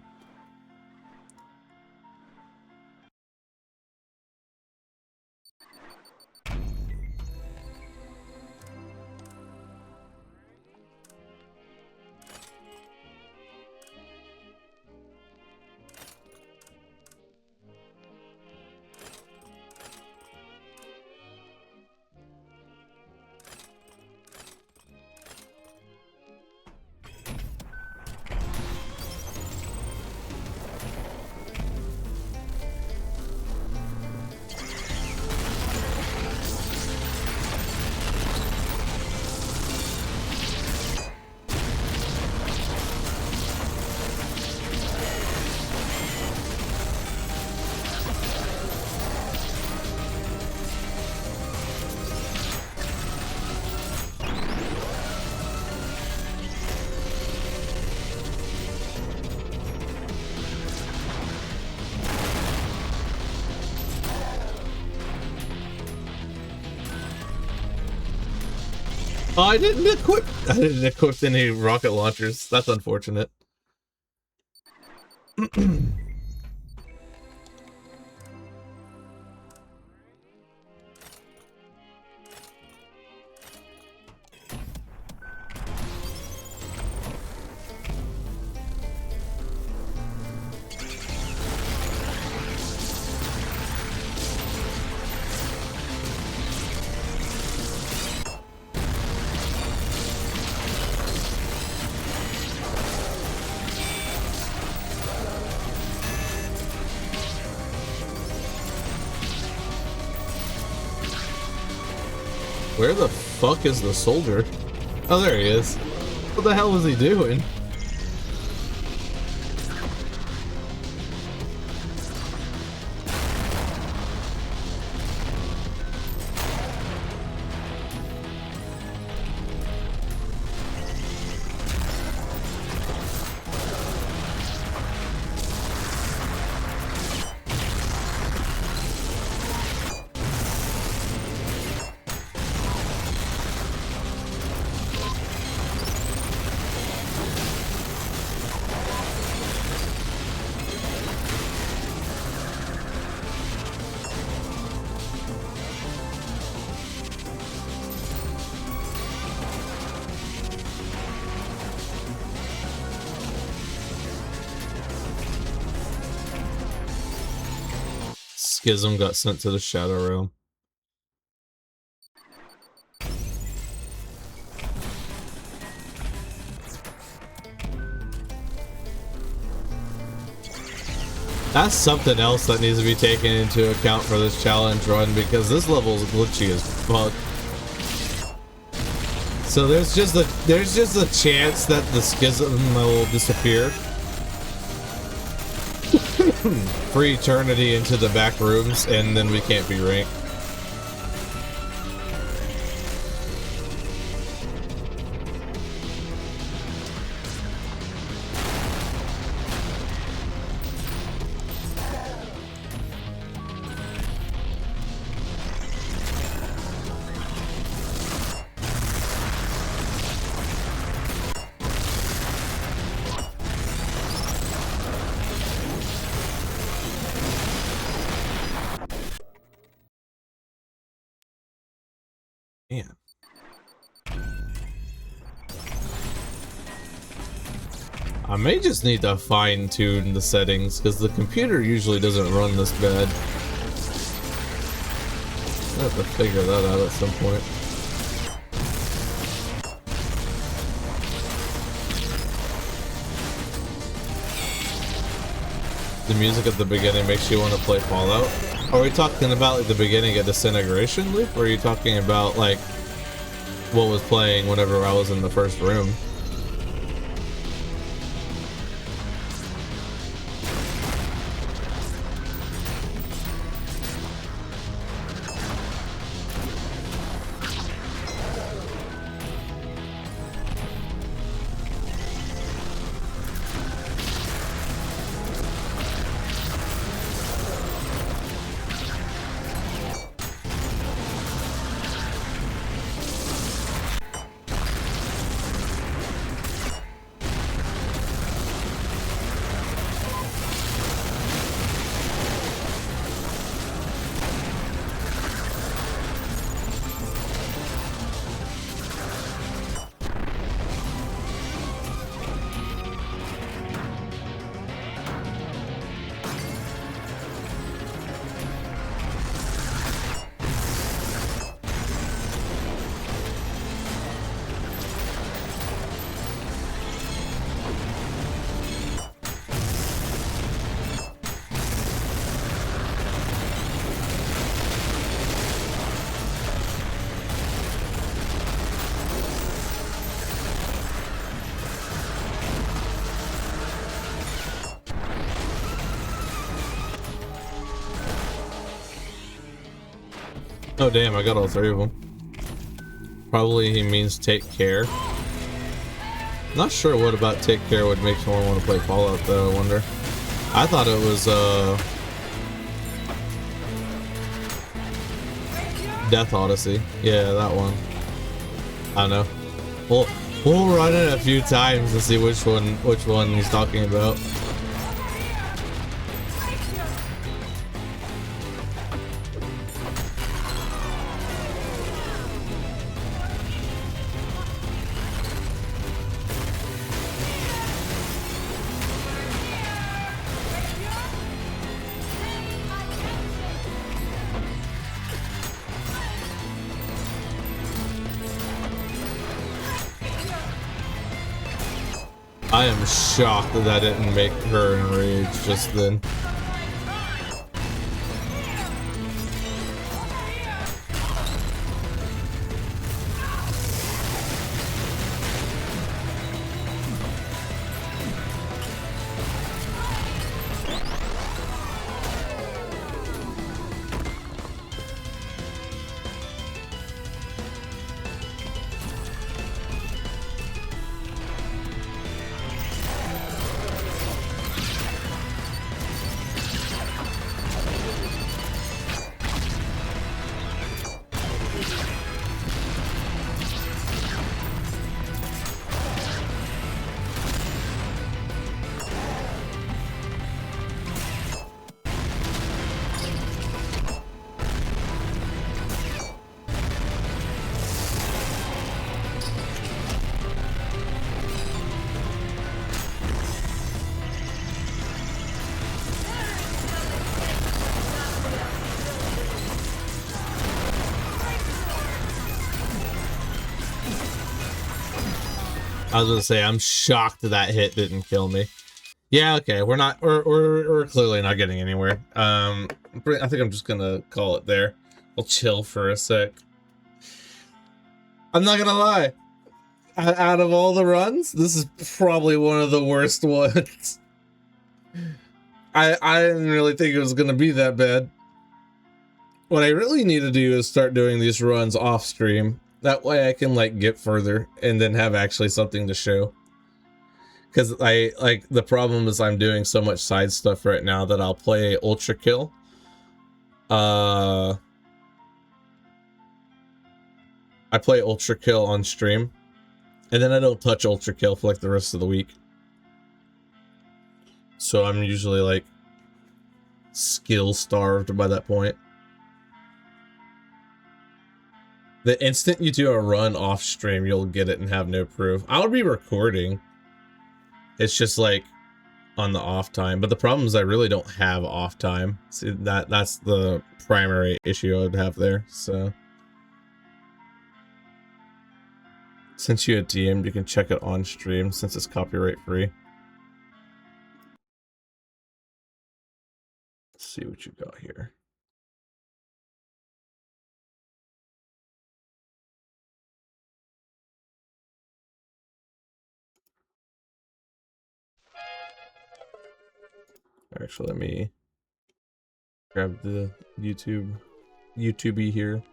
Oh, I didn't equip any rocket launchers. That's unfortunate. Where the fuck is the soldier? Oh, there he is. What the hell was he doing? Schism got sent to the Shadow Realm. That's something else that needs to be taken into account for this challenge run, because this level is glitchy as fuck. So there's just a chance that the schism will disappear for eternity into the back rooms, and then we can't be ranked. Man. I may just need to fine-tune the settings, because the computer usually doesn't run this bad. I have to figure that out at some point. The music at the beginning makes you want to play Fallout. Are we talking about like the beginning of Disintegration Loop, or are you talking about like what was playing whenever I was in the first room? Oh damn, I got all three of them. Probably he means take care. Not sure what about take care would make someone want to play Fallout though, I wonder. I thought it was Death Odyssey. Yeah, that one. I don't know. We'll run it a few times to see which one he's talking about. I am shocked that didn't make her enrage just then. I was gonna say, I'm shocked that hit didn't kill me. Yeah, okay, we're clearly not getting anywhere. I think I'm just gonna call it there. We'll chill for a sec. I'm not gonna lie. Out of all the runs, this is probably one of the worst ones. I didn't really think it was gonna be that bad. What I really need to do is start doing these runs off stream. That way I can like get further and then have actually something to show. Because the problem is I'm doing so much side stuff right now that I'll play Ultra Kill. I play Ultra Kill on stream, and then I don't touch Ultra Kill for like the rest of the week. So I'm usually like skill starved by that point. The instant you do a run off stream, you'll get it and have no proof. I'll be recording. It's just like on the off time, but the problem is I really don't have off time. See, that's the primary issue I would have there. So since you had DM'd, you can check it on stream since it's copyright free. Let's see what you got here. Actually, let me grab the YouTubey here.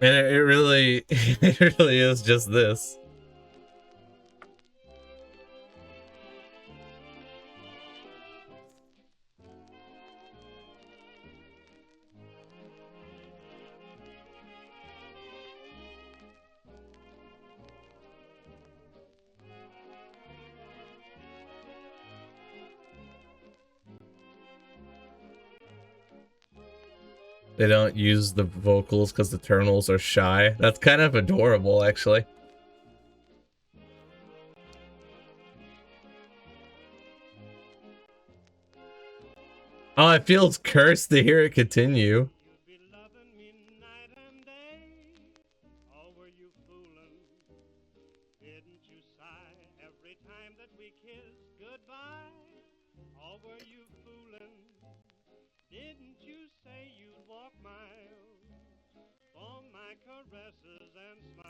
And it really, it really is just this. They don't use the vocals because the Eternals are shy. That's kind of adorable, actually. Oh, it feels cursed to hear it continue.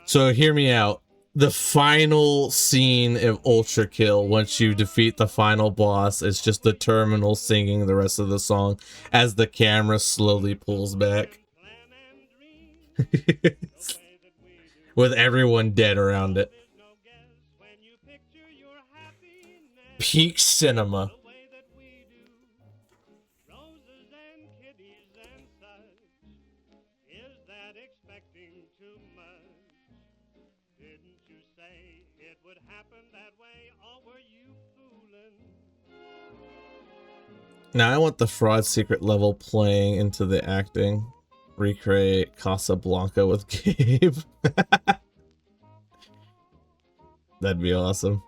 So hear me out. The final scene of Ultra Kill, once you defeat the final boss, is just the terminal singing the rest of the song as the camera slowly pulls back. With everyone dead around it. Peak cinema. Now I want the fraud secret level playing into the acting. Recreate Casablanca with Gabe. That'd be awesome.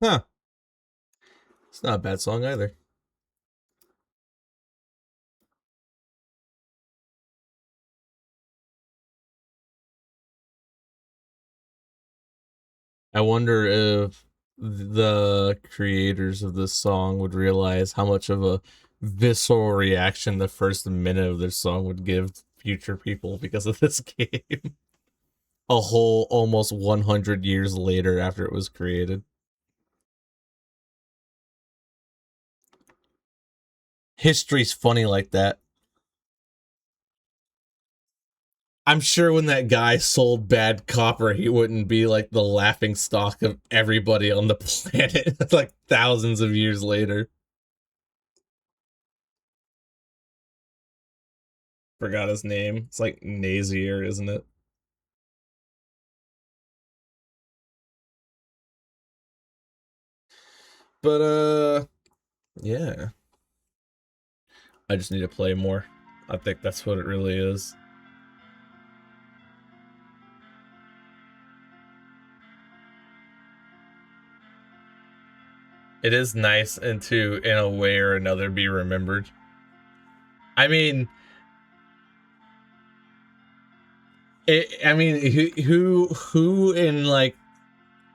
Huh. It's not a bad song either. I wonder if the creators of this song would realize how much of a visceral reaction the first minute of their song would give future people because of this game. A whole almost 100 years later after it was created. History's funny like that. I'm sure when that guy sold bad copper, he wouldn't be like the laughing stock of everybody on the planet like thousands of years later. Forgot his name. It's like Nazier, isn't it? But yeah. I just need to play more. I think that's what it really is. It is nice and to, in a way or another, be remembered. I mean, who in like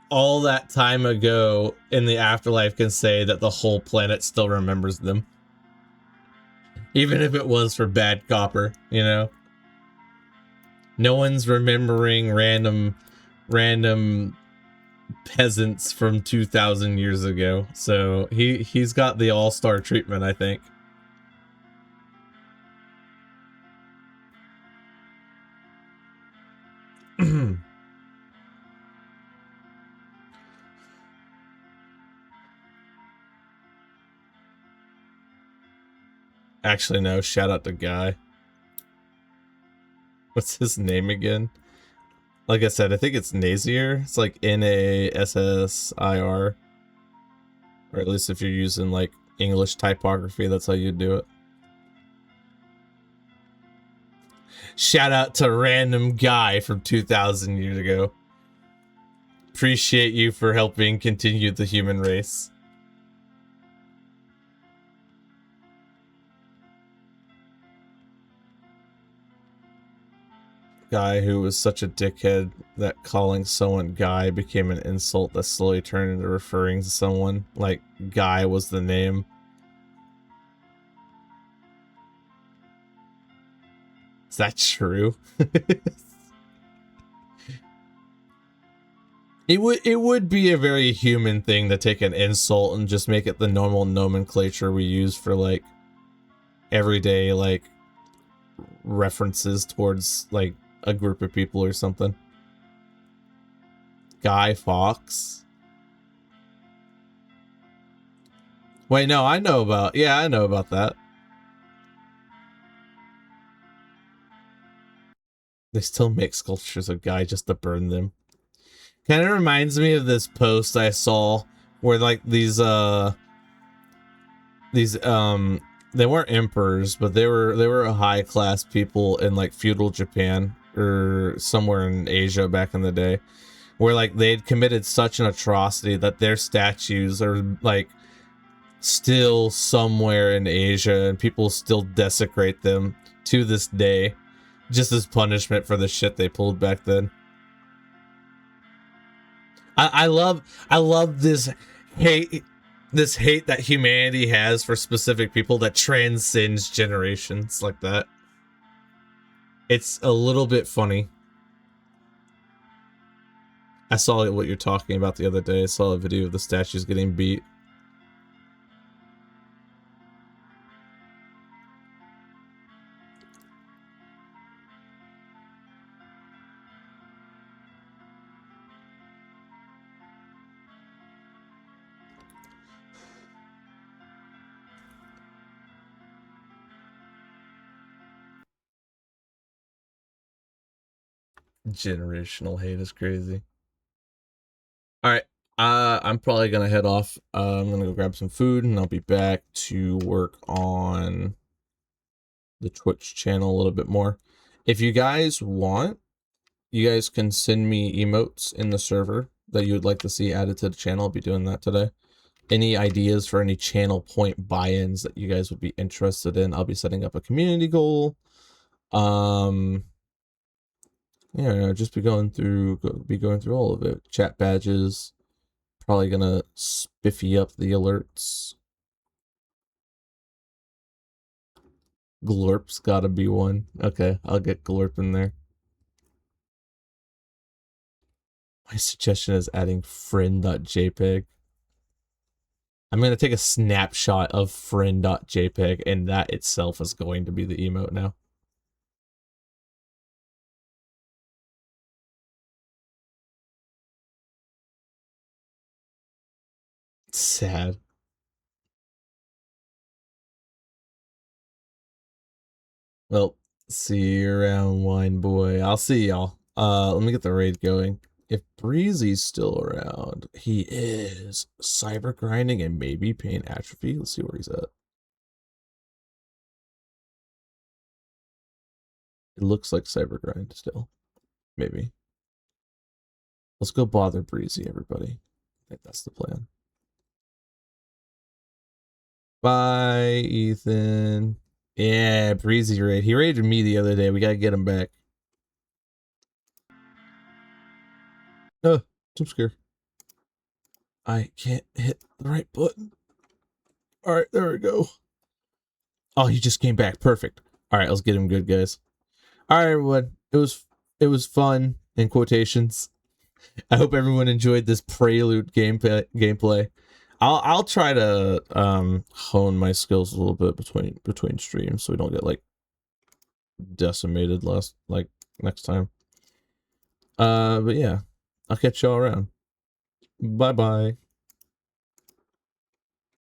all that time ago in the afterlife can say that the whole planet still remembers them? Even if it was for bad copper, you know? No one's remembering random peasants from 2,000 years ago. So he's got the all-star treatment, I think. Actually, no, shout out to Guy. What's his name again? Like I said, I think it's Nazier. It's like Nassir. Or at least if you're using like English typography, that's how you do it. Shout out to random guy from 2,000 years ago. Appreciate you for helping continue the human race. Guy who was such a dickhead that calling someone Guy became an insult that slowly turned into referring to someone like Guy was the name. Is that true? It would be a very human thing to take an insult and just make it the normal nomenclature we use for like everyday like references towards like a group of people or something. Guy Fawkes. Wait, no, I know about that. They still make sculptures of Guy just to burn them. Kind of reminds me of this post I saw where like these they weren't emperors, but they were high class people in like feudal Japan or somewhere in Asia back in the day, where like they'd committed such an atrocity that their statues are like still somewhere in Asia and people still desecrate them to this day, just as punishment for the shit they pulled back then. I love this hate that humanity has for specific people that transcends generations like that. It's a little bit funny. I saw what you're talking about the other day. I saw a video of the statues getting beat. Generational hate is crazy. All right, I'm probably gonna head off. I'm gonna go grab some food, and I'll be back to work on the Twitch channel a little bit more. If you guys want, you guys can send me emotes in the server that you would like to see added to the channel. I'll be doing that today. Any ideas for any channel point buy-ins that you guys would be interested in? I'll be setting up a community goal. Yeah, just be going through all of it. Chat badges. Probably gonna spiffy up the alerts. Glorp's gotta be one. Okay, I'll get Glorp in there. My suggestion is adding friend.jpg. I'm gonna take a snapshot of friend.jpg, and that itself is going to be the emote now. Sad. Well, see you around, wine boy. I'll see y'all. Let me get the raid going. If Breezy's still around, he is. Cyber grinding and maybe pain atrophy. Let's see where he's at. It looks like cyber grind still. Maybe. Let's go bother Breezy, everybody. I think that's the plan. Bye, Ethan. Yeah, Breezy raid. He raided me the other day. We gotta get him back. Oh, jump scare. I can't hit the right button. Alright, there we go. Oh, he just came back. Perfect. Alright, let's get him good, guys. Alright, everyone. It was fun, in quotations. I hope everyone enjoyed this prelude gameplay. I'll try to hone my skills a little bit between streams so we don't get like decimated next time. But yeah, I'll catch y'all around. Bye bye.